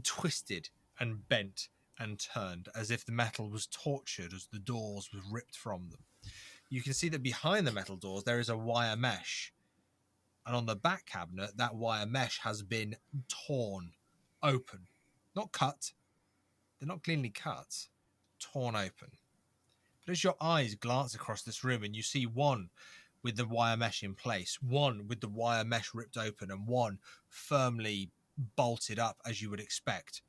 twisted and bent and turned as if the metal was tortured as the doors were ripped from them. You can see that behind the metal doors there is a wire mesh. And on the back cabinet, that wire mesh has been torn open. Not cut. They're not cleanly cut. Torn open. But as your eyes glance across this room and you see one with the wire mesh in place, one with the wire mesh ripped open, and one firmly bolted up as you would expect,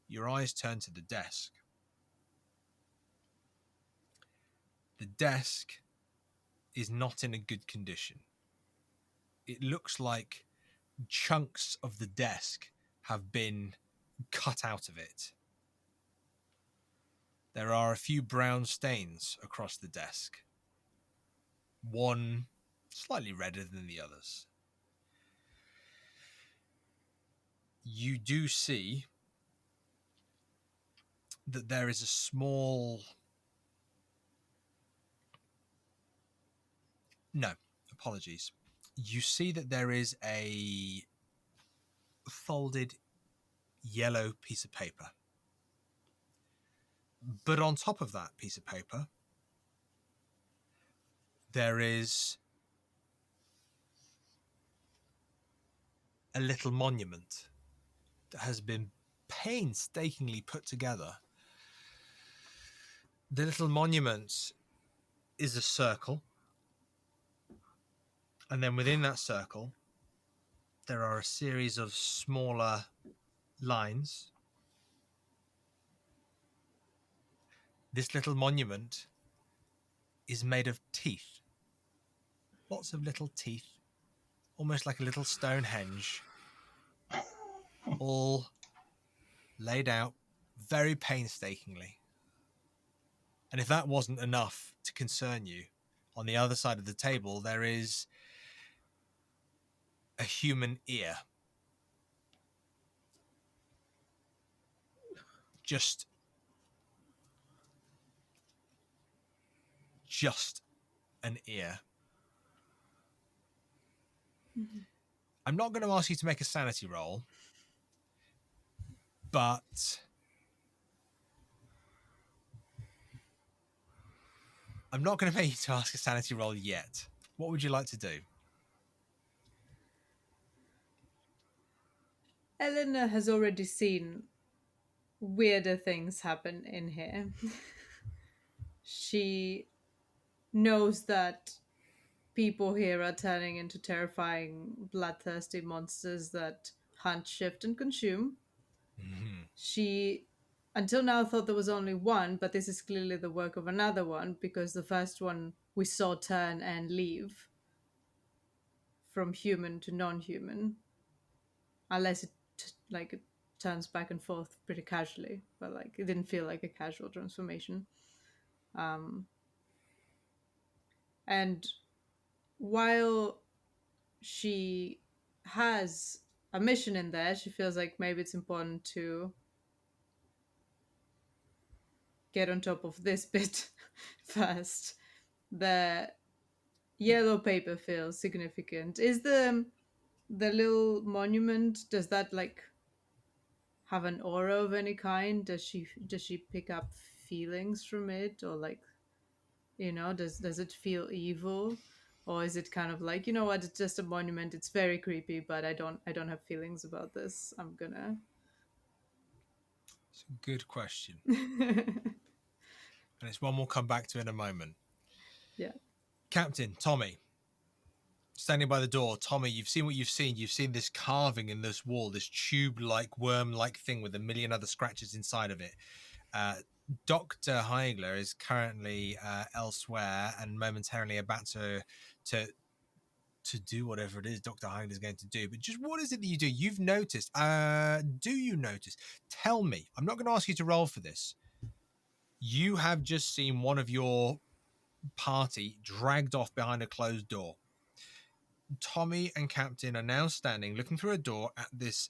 your eyes turn to the desk. The desk is not in a good condition. It looks like chunks of the desk have been cut out of it. There are a few brown stains across the desk. One slightly redder than the others. You do see that there is a small... No, apologies. You see that there is a folded yellow piece of paper. But on top of that piece of paper, there is a little monument that has been painstakingly put together. The little monument is a circle. And then within that circle, there are a series of smaller lines. This little monument is made of teeth. Lots of little teeth, almost like a little Stonehenge, all laid out very painstakingly. And if that wasn't enough to concern you, on the other side of the table, there is a human ear. Just an ear. Mm-hmm. I'm not going to ask you to make a sanity roll, but I'm not going to make you to ask a sanity roll yet. What would you like to do? Eleanor has already seen weirder things happen in here. She knows that people here are turning into terrifying, bloodthirsty monsters that hunt, shift, and consume. She, until now, thought there was only one, but this is clearly the work of another one, because the first one we saw turn and leave from human to non-human, unless it turns back and forth pretty casually, but like it didn't feel like a casual transformation. And while she has a mission in there, she feels like maybe it's important to get on top of this bit first. The yellow paper feels significant. Is the little monument, does that like have an aura of any kind? Does she pick up feelings from it, or like, does it feel evil, or is it kind of like, you know what, it's just a monument, it's very creepy, but I don't have feelings about this. I'm gonna. It's a good question. And it's one we'll come back to in a moment. Yeah. Captain Tommy, standing by the door. Tommy, you've seen what you've seen. You've seen this carving in this wall, this tube-like, worm-like thing with a million other scratches inside of it. Dr. Haigler is currently elsewhere and momentarily about to do whatever it is Dr. Haigler is going to do. But just what is it that you do? You've noticed. Do you notice? Tell me. I'm not going to ask you to roll for this. You have just seen one of your party dragged off behind a closed door. Tommy and Captain are now standing looking through a door at this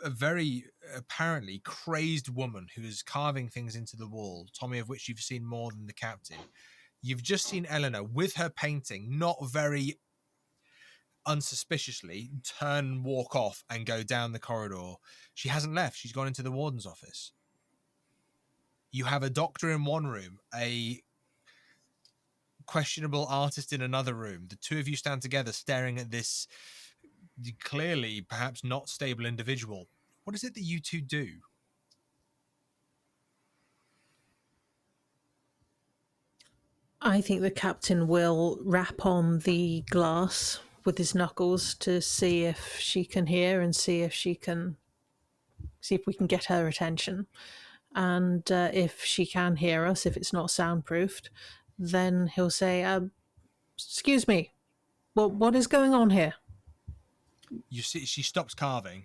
very apparently crazed woman who is carving things into the wall, Tommy, of which you've seen more than the Captain. You've just seen Eleanor with her painting, not very unsuspiciously, turn, walk off and go down the corridor. She hasn't left. She's gone into the warden's office. You have a doctor in one room, a questionable artist in another room. The two of you stand together staring at this clearly perhaps not stable individual. What is it that you two do? I think the captain will rap on the glass with his knuckles to see if she can hear and see if we can get her attention. And if she can hear us, if it's not soundproofed, then he'll say, excuse me, what is going on here? You see, she stops carving.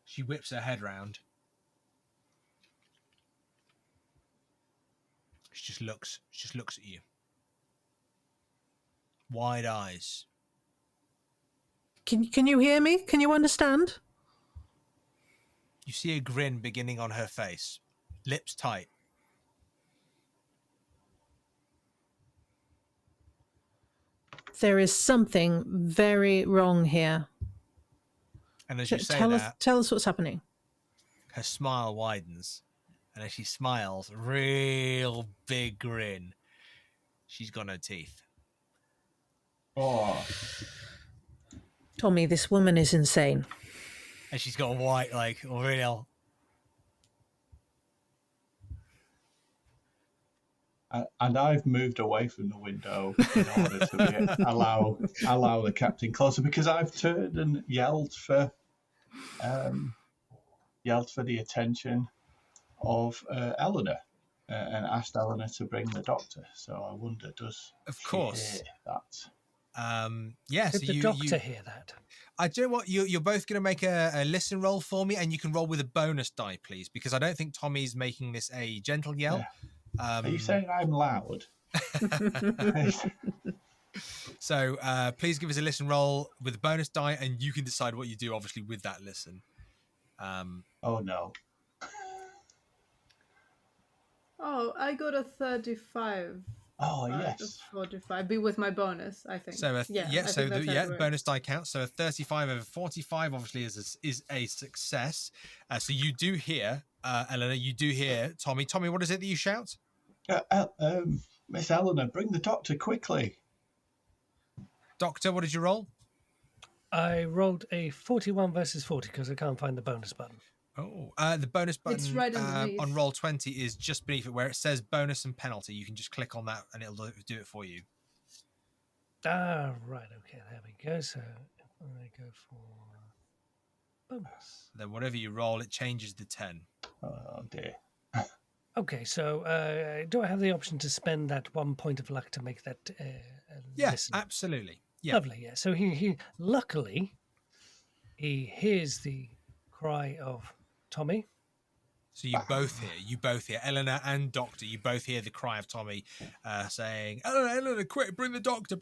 She whips her head round. She just looks at you. Wide eyes. Can you hear me? Can you understand? You see a grin beginning on her face. Lips tight. There is something very wrong here. And as you say tell us what's happening. Her smile widens. And as she smiles, real big grin. She's got no teeth. Oh. Tommy, this woman is insane. And she's got a white, like, real. And I've moved away from the window in order to allow the captain closer, because I've turned and yelled for the attention of Eleanor and asked Eleanor to bring the doctor. So I wonder, does she hear that? Yes. Did the doctor hear that? I do what you're both going to make a listen roll for me, and you can roll with a bonus die, please, because I don't think Tommy's making this a gentle yell. Yeah. Are you saying I'm loud? So please give us a listen roll with a bonus die, and you can decide what you do, obviously, with that listen. Oh no. Oh, I got a 35. Oh yes. 45. Be with my bonus, I think. So right. Bonus die counts. So a 35 over 45 obviously is a success. So you do hear Eleanor. You do hear Tommy. Tommy, what is it that you shout? Miss Eleanor, bring the doctor quickly. Doctor, what did you roll? I rolled a 41 versus 40 because I can't find the bonus button. Oh, the bonus button It's right underneath. on Roll20 is just beneath it where it says bonus and penalty. You can just click on that and it'll do it for you. Ah, right. Okay, there we go. So if I go for bonus. Then whatever you roll, it changes the 10. Oh dear. Okay, so do I have the option to spend that 1 point of luck to make that Yes, listen? absolutely. Yeah. Lovely, yeah. So he luckily, he hears the cry of Tommy. So you both hear, Eleanor and Doctor, you both hear the cry of Tommy saying, Eleanor, quick, bring the doctor.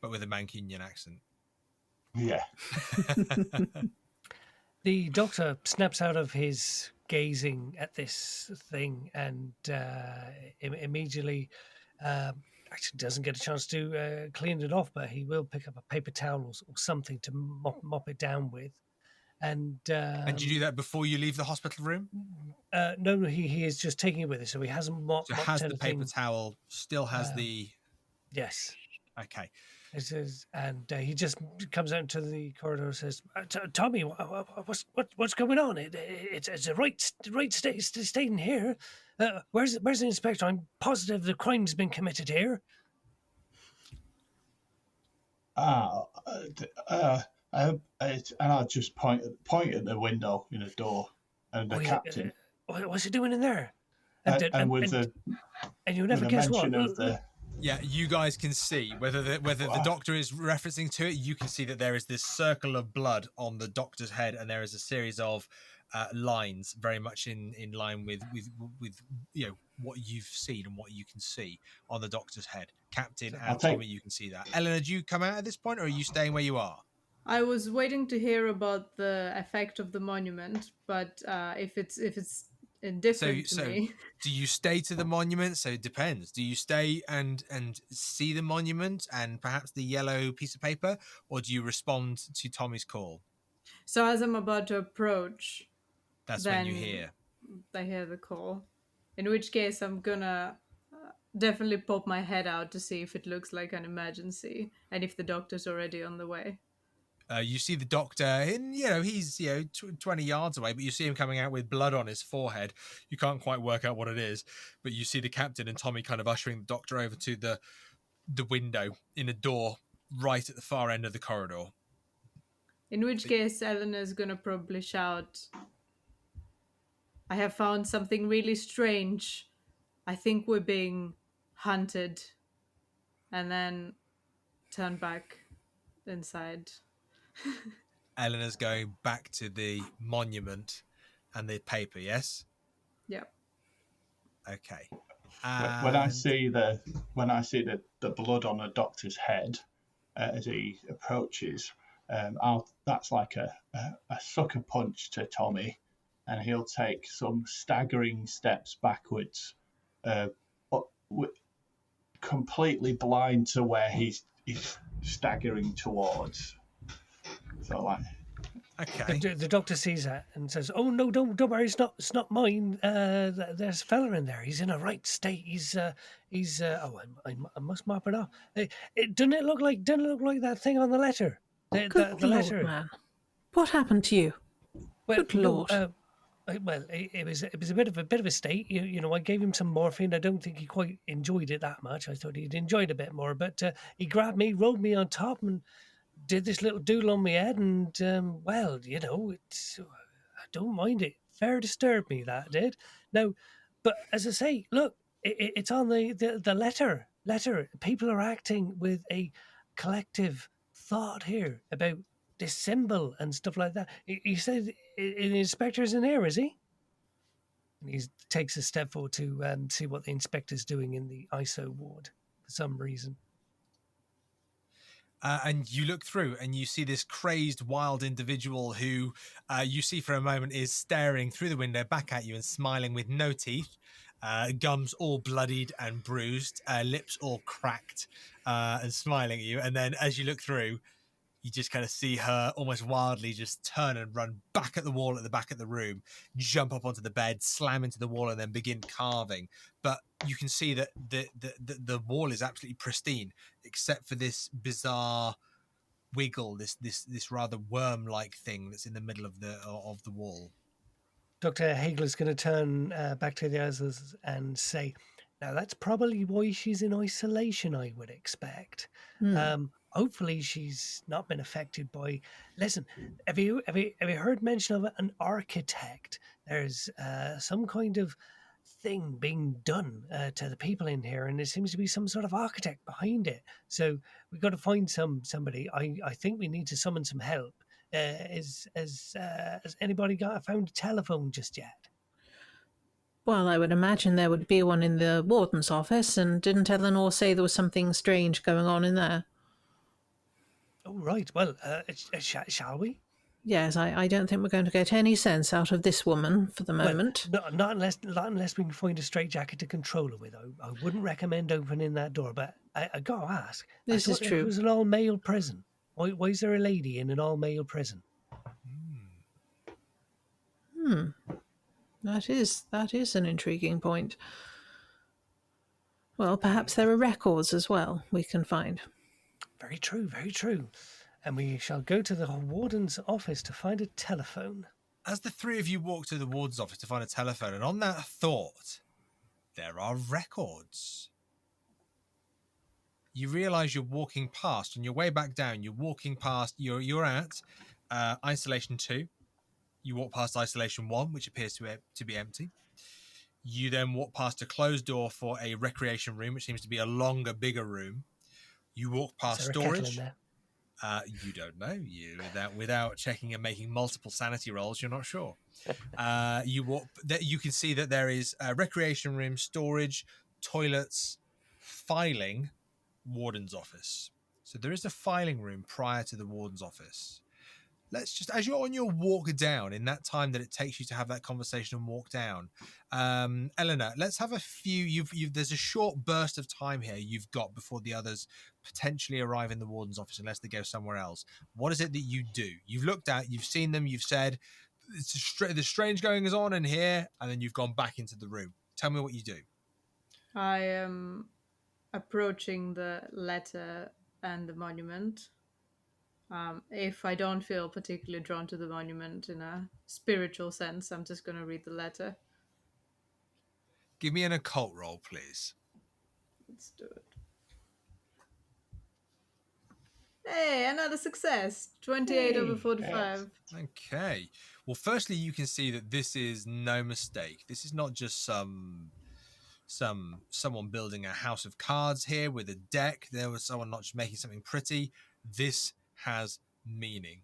But with a Mancunian accent. Yeah. The doctor snaps out of his gazing at this thing and immediately actually doesn't get a chance to clean it off, but he will pick up a paper towel or something to mop it down with. And do you do that before you leave the hospital room? No, he is just taking it with him, so he hasn't mopped. So has the paper towel, still has the... Yes. Okay. It says, and he just comes out into the corridor and says, "Tommy, what's going on? It's a right state in here. Where's the inspector? I'm positive the crime's been committed here." And I'll just point at the window in the door and the captain. What's he doing in there? And you never guess what? Yeah, you guys can see whether the doctor is referencing to it. You can see that there is this circle of blood on the doctor's head, and there is a series of lines, very much in line with what you've seen and what you can see on the doctor's head. Captain and Tommy, you can see that. Eleanor, do you come out at this point, or are you staying where you are? I was waiting to hear about the effect of the monument, but if it's indifferent to me. Do you stay to the monument? So it depends. Do you stay and see the monument and perhaps the yellow piece of paper, or do you respond to Tommy's call? So as I'm about to approach, that's when you hear. I hear the call. In which case, I'm gonna definitely pop my head out to see if it looks like an emergency and if the doctor's already on the way. You see the doctor, and he's 20 yards away, but you see him coming out with blood on his forehead. You can't quite work out what it is, but you see the captain and Tommy kind of ushering the doctor over to the window in a door right at the far end of the corridor. In which case, Eleanor's gonna probably shout, "I have found something really strange. I think we're being hunted." And then turn back inside. Eleanor's going back to the monument and the paper, yes? Yep. Okay. When I see the blood on the doctor's head as he approaches, that's like a sucker punch to Tommy, and he'll take some staggering steps backwards, completely blind to where he's staggering towards. So like, okay. The doctor sees that and says, "Oh no, don't worry, it's not mine. There's a fella in there. He's in a right state. He's I must mop it off. Doesn't it look like that thing on the letter? Good Lord, man. What happened to you? Good Lord. It was a bit of a state. I gave him some morphine. I don't think he quite enjoyed it that much. I thought he'd enjoyed it a bit more. But he grabbed me, rolled me on top, and did this little doodle on my head. And it's I don't mind it. Fair disturbed me, that did. Now, but as I say, look, it's on the letter. People are acting with a collective thought here about this symbol and stuff like that. He said an inspector's in here, is he? And he takes a step forward to see what the inspector's doing in the ISO ward for some reason. And you look through and you see this crazed, wild individual who you see for a moment is staring through the window back at you and smiling with no teeth, gums all bloodied and bruised, lips all cracked and smiling at you. And then as you look through, you just kind of see her almost wildly just turn and run back at the wall at the back of the room, jump up onto the bed, slam into the wall, and then begin carving. But you can see that the wall is absolutely pristine, except for this bizarre wiggle, this rather worm-like thing that's in the middle of the wall. Dr. Haigler's going to turn back to the others and say, now that's probably why she's in isolation, I would expect. Hopefully she's not been affected by... Listen, have you heard mention of an architect? There's some kind of thing being done to the people in here, and there seems to be some sort of architect behind it. So we've got to find somebody. I think we need to summon some help. Has anybody found a telephone just yet? Well, I would imagine there would be one in the warden's office, and didn't Eleanor say there was something strange going on in there? Oh, right. Well, shall we? Yes, I don't think we're going to get any sense out of this woman for the moment. Well, not unless we can find a straitjacket to control her with. I wouldn't recommend opening that door, but I gotta ask. This is true. It was an all-male prison. Why is there a lady in an all-male prison? That is an intriguing point. Well, perhaps there are records as well we can find. Very true, very true. And we shall go to the warden's office to find a telephone. As the three of you walk to the warden's office to find a telephone, and on that thought, there are records. You realise you're walking past, on your way back down, you're walking past, you're at Isolation 2. You walk past Isolation 1, which appears to be empty. You then walk past a closed door for a recreation room, which seems to be a longer, bigger room. You walk past storage. In there? You don't know. Without checking and making multiple sanity rolls, you're not sure. You walk. You can see that there is a recreation room, storage, toilets, filing, warden's office. So there is a filing room prior to the warden's office. Let's just, as you're on your walk down, in that time that it takes you to have that conversation and walk down, Eleanor, let's have a few. There's a short burst of time here you've got before the others potentially arrive in the warden's office, unless they go somewhere else. What is it that you do? You've looked at, you've seen them, you've said the strange goings on in here, and then you've gone back into the room. Tell me what you do. I am approaching the letter and the monument. If I don't feel particularly drawn to the monument in a spiritual sense, I'm just going to read the letter. Give me an occult roll, please. Let's do it. Hey, another success. 28 over 45. Okay. Well, firstly, you can see that this is no mistake. This is not just someone building a house of cards here with a deck. There was someone not just making something pretty. This has meaning.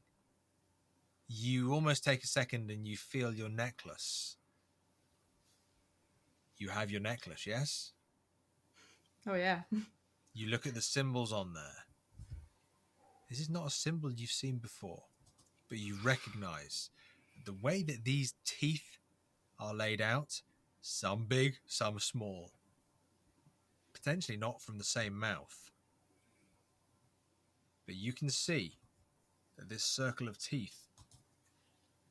You almost take a second and you feel your necklace. You have your necklace, yes? Oh, yeah. You look at the symbols on there. This is not a symbol you've seen before, but you recognize the way that these teeth are laid out, some big, some small, potentially not from the same mouth. But you can see that this circle of teeth,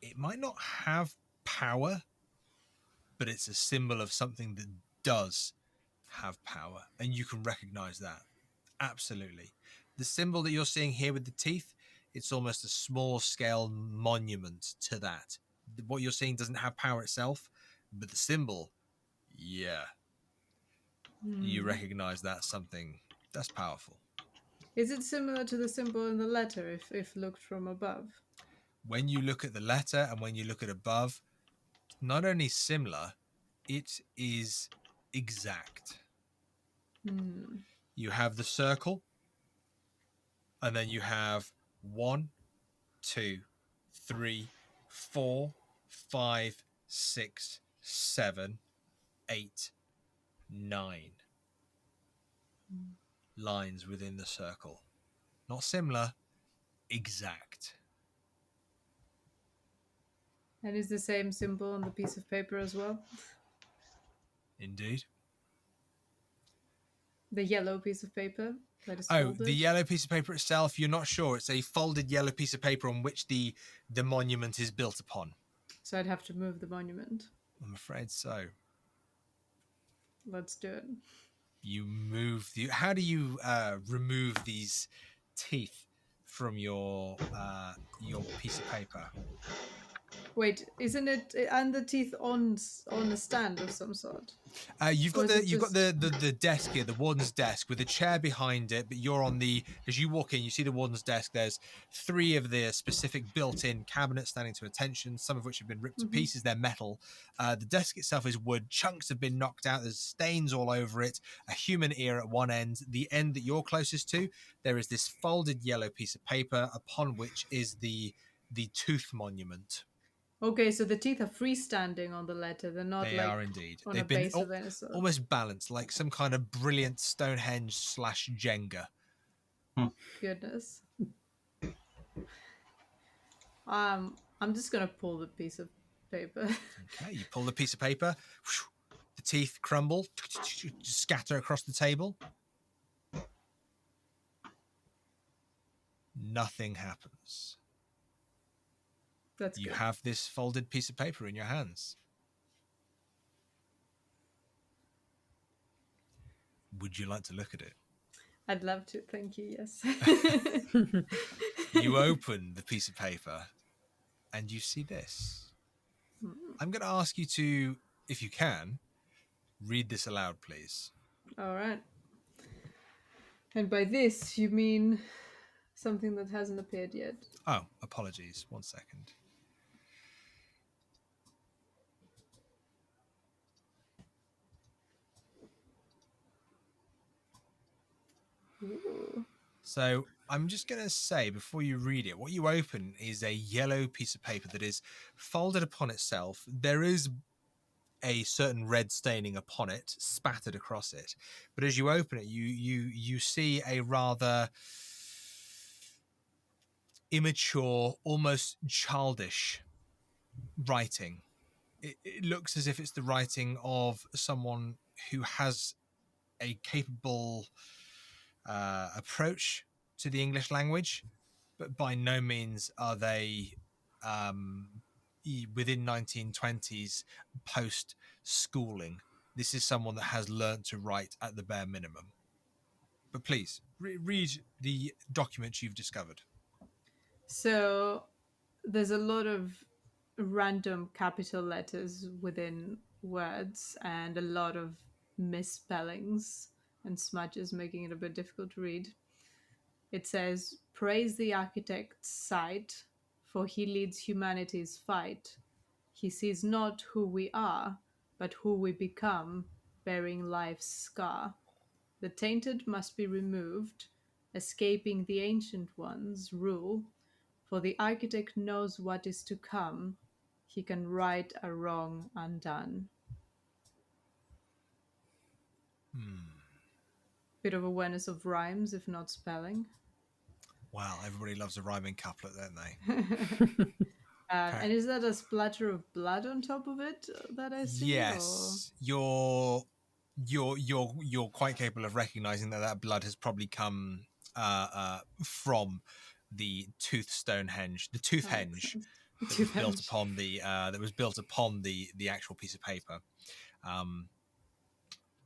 it might not have power, but it's a symbol of something that does have power, and you can recognize that. Absolutely. The symbol that you're seeing here with the teeth, it's almost a small scale monument to that. What you're seeing doesn't have power itself, but the symbol, yeah. You recognize that's something that's powerful. Is it similar to the symbol in the letter if looked from above? When you look at the letter and when you look at above, not only similar, it is exact. You have the circle, and then you have 1, 2, 3, 4, 5, 6, 7, 8, 9 lines within the circle. Not similar, exact. And is the same symbol on the piece of paper as well? Indeed. The yellow piece of paper that is Oh, folded? the yellow piece of paper itself, you're not sure. It's a folded yellow piece of paper on which the monument is built upon. So I'd have to move the monument. I'm afraid so. Let's do it. You move how do you remove these teeth from your piece of paper. Wait, isn't it and the teeth on a stand of some sort? You've got Or is it the desk here, the warden's desk, with a chair behind it. But you're on the as you walk in, you see the warden's desk. There's 3 of the specific built-in cabinets standing to attention, some of which have been ripped to pieces. They're metal. The desk itself is wood. Chunks have been knocked out. There's stains all over it. A human ear at one end. The end that you're closest to, there is this folded yellow piece of paper upon which is the tooth monument. Okay, so the teeth are freestanding on the letter. They're not They like are indeed. on They've a been base of any sort. almost balanced, like some kind of brilliant Stonehenge / Jenga. Goodness. I'm just gonna pull the piece of paper. Okay, you pull the piece of paper. The teeth crumble, scatter across the table. Nothing happens. That's You good. have this folded piece of paper in your hands. Would you like to look at it? I'd love to. Thank you. Yes. You open the piece of paper and you see this. I'm going to ask you to, if you can, read this aloud, please. All right. And by this, you mean something that hasn't appeared yet? Oh, apologies. 1 second. Ooh. So I'm just going to say, before you read it, what you open is a yellow piece of paper that is folded upon itself. There is a certain red staining upon it, spattered across it. But as you open it, you see a rather immature, almost childish writing. It looks as if it's the writing of someone who has a capable approach to the English language, but by no means are they within 1920s post schooling. This is someone that has learned to write at the bare minimum. But please read the document you've discovered. So there's a lot of random capital letters within words and a lot of misspellings and smudges, making it a bit difficult to read. It says, "Praise the architect's sight, for he leads humanity's fight. He sees not who we are, but who we become, bearing life's scar. The tainted must be removed, escaping the ancient one's rule, for the architect knows what is to come. He can right a wrong undone." Bit of awareness of rhymes, if not spelling. Wow, everybody loves a rhyming couplet, don't they? And is that a splatter of blood on top of it that I see? Yes, you're quite capable of recognizing that blood has probably come from the tooth Stonehenge, the tooth henge that was built upon the actual piece of paper.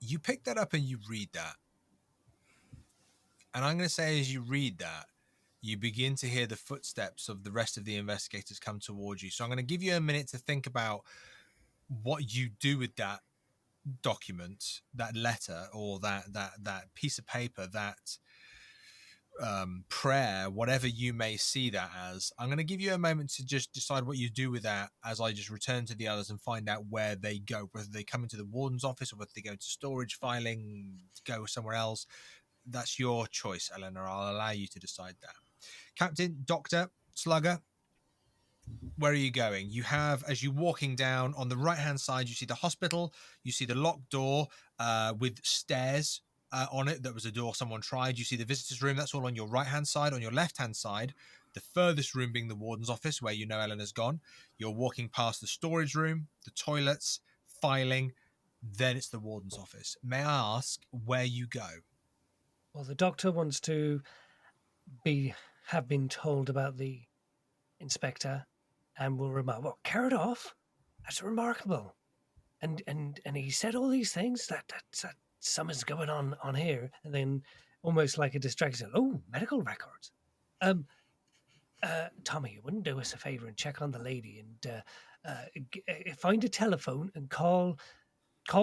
You pick that up and you read that, and I'm going to say, as you read that, you begin to hear the footsteps of the rest of the investigators come towards you. So I'm going to give you a minute to think about what you do with that document, that letter, or that piece of paper, that prayer, whatever you may see that as. I'm going to give you a moment to just decide what you do with that as I just return to the others and find out where they go, whether they come into the warden's office or whether they go into storage, filing, go somewhere else. That's your choice, Eleanor. I'll allow you to decide that. Captain, Doctor, Slugger, where are you going? You have, as you're walking down, on the right-hand side, you see the hospital. You see the locked door with stairs on it. That was a door someone tried. You see the visitor's room. That's all on your right-hand side. On your left-hand side, the furthest room being the warden's office, where you know Eleanor's gone. You're walking past the storage room, the toilets, filing. Then it's the warden's office. May I ask where you go? Well, the doctor wants to have been told about the inspector, and will remark, "Well, carried off? That's remarkable." And he said all these things that something's going on here, and then almost like a distraction, "Oh, medical records." Tommy, you wouldn't do us a favour and check on the lady and find a telephone and call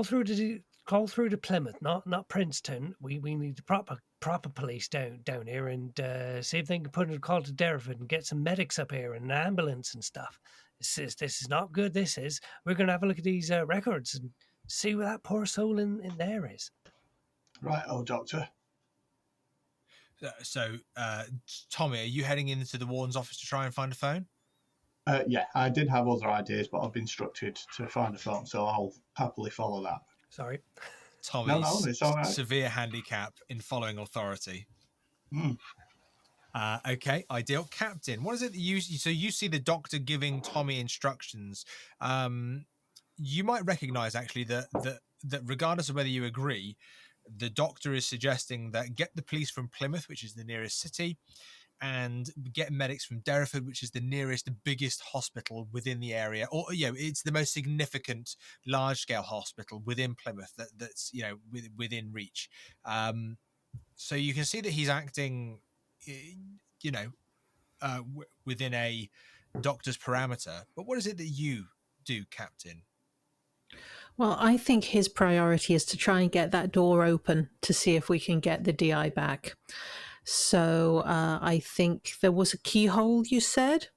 through to Plymouth, not Princeton. We need the proper police down here and see if they can put in a call to Derriford and get some medics up here and an ambulance and stuff. This is not good. This is. We're going to have a look at these records and see what that poor soul in there is. Right, Doctor. So, Tommy, are you heading into the warden's office to try and find a phone? Yeah, I did have other ideas, but I've been instructed to find a phone, so I'll happily follow that. Sorry. Tommy's it's all right. severe handicap in following authority. Mm. Okay, ideal. Captain, what is it that you see the doctor giving Tommy instructions. You might recognize actually that regardless of whether you agree, the doctor is suggesting that get the police from Plymouth, which is the nearest city, and get medics from Derriford, which is the nearest, biggest hospital within the area, or it's the most significant large-scale hospital within Plymouth that's within reach. So you can see that he's acting, within a doctor's parameter. But what is it that you do, Captain? Well, I think his priority is to try and get that door open to see if we can get the DI back. So I think there was a keyhole, you said?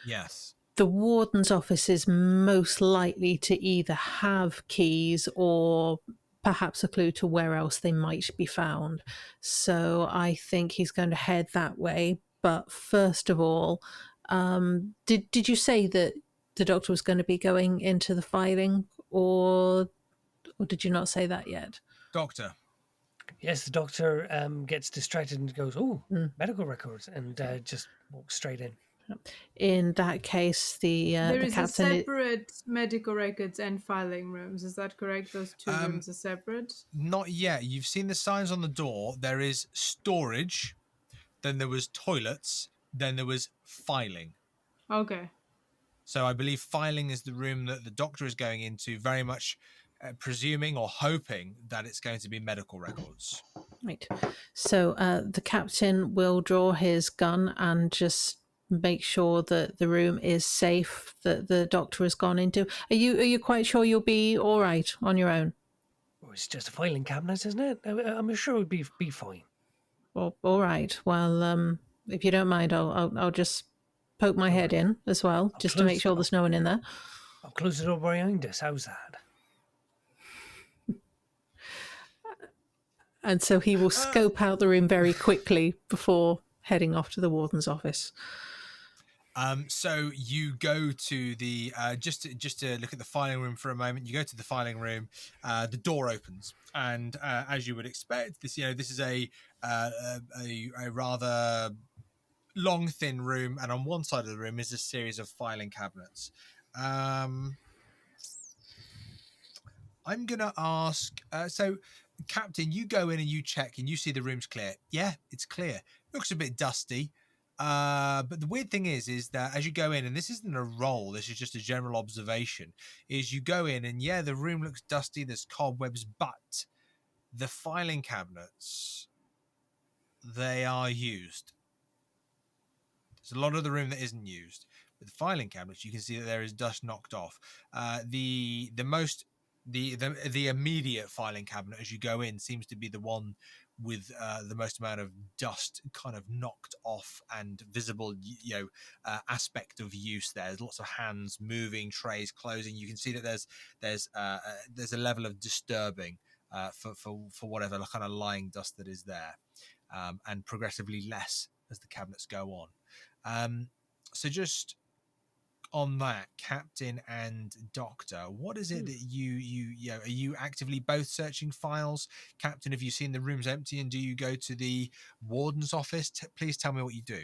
Yes. The warden's office is most likely to either have keys or perhaps a clue to where else they might be found. So I think he's going to head that way. But first of all, did you say that the doctor was going to be going into the filing, or did you not say that yet? Doctor. Yes, the doctor gets distracted and goes, medical records, and just walks straight in. In that case, there is captain a separate medical records and filing rooms. Is that correct? Those two rooms are separate? Not yet. You've seen the signs on the door. There is storage, then there was toilets, then there was filing. Okay. So I believe filing is the room that the doctor is going into, very much presuming or hoping that it's going to be medical records. Right. So the captain will draw his gun and just make sure that the room is safe that the doctor has gone into. Are you quite sure you'll be all right on your own? Well, it's just a filing cabinet, isn't it? I'm sure it would be fine. Well, all right. Well, if you don't mind, I'll just poke my head in as well, just to make sure there's no one in there. I'll close the door behind us. How's that? And so he will scope out the room very quickly before heading off to the warden's office. So you go to the just to look at the filing room for a moment. You go to the filing room. The door opens, and as you would expect, this is a rather long, thin room, and on one side of the room is a series of filing cabinets. I'm gonna ask. So, Captain, you go in and you check, and you see the room's clear. Yeah, it's clear. Looks a bit dusty. But the weird thing is that as you go in, and this isn't a roll, this is just a general observation, is you go in and the room looks dusty, there's cobwebs, but the filing cabinets, they are used. There's a lot of the room that isn't used. With the filing cabinets, you can see that there is dust knocked off. The immediate filing cabinet as you go in seems to be the one with the most amount of dust kind of knocked off and visible aspect of use. There's lots of hands moving, trays closing. You can see that there's a level of disturbing for whatever kind of lying dust that is there, and progressively less as the cabinets go on. So just on that, Captain and Doctor, what is it that you are you actively both searching files? Captain, have you seen the rooms empty, and do you go to the warden's office? Please tell me what you do.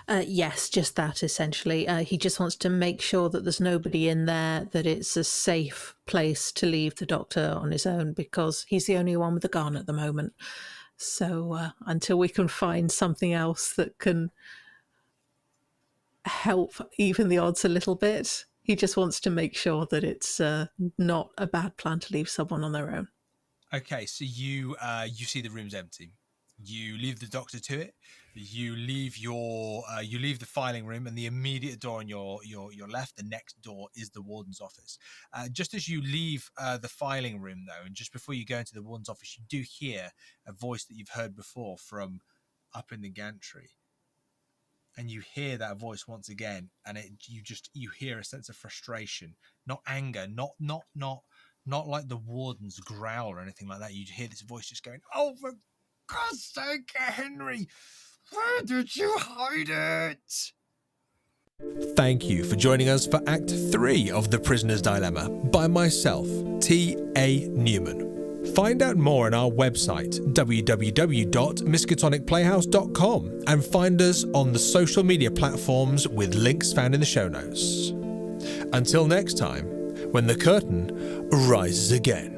Yes, just that essentially. He just wants to make sure that there's nobody in there, that it's a safe place to leave the doctor on his own, because he's the only one with a gun at the moment. So until we can find something else that can help even the odds a little bit, he just wants to make sure that it's not a bad plan to leave someone on their own. Okay, so you see the room's empty. You leave the doctor to it. You leave you leave the filing room, and the immediate door on your left, the next door, is the warden's office. Just as you leave the filing room, though, and just before you go into the warden's office, you do hear a voice that you've heard before from up in the gantry, and you hear that voice once again, and you hear a sense of frustration, not anger, not like the warden's growl or anything like that. You hear this voice just going, "Oh, for God's sake, Henry, where did you hide it?" Thank you for joining us for Act 3 of The Prisoner's Dilemma by myself, T.A. Newman. Find out more on our website, www.miskatonicplayhouse.com, and find us on the social media platforms with links found in the show notes. Until next time, when the curtain rises again.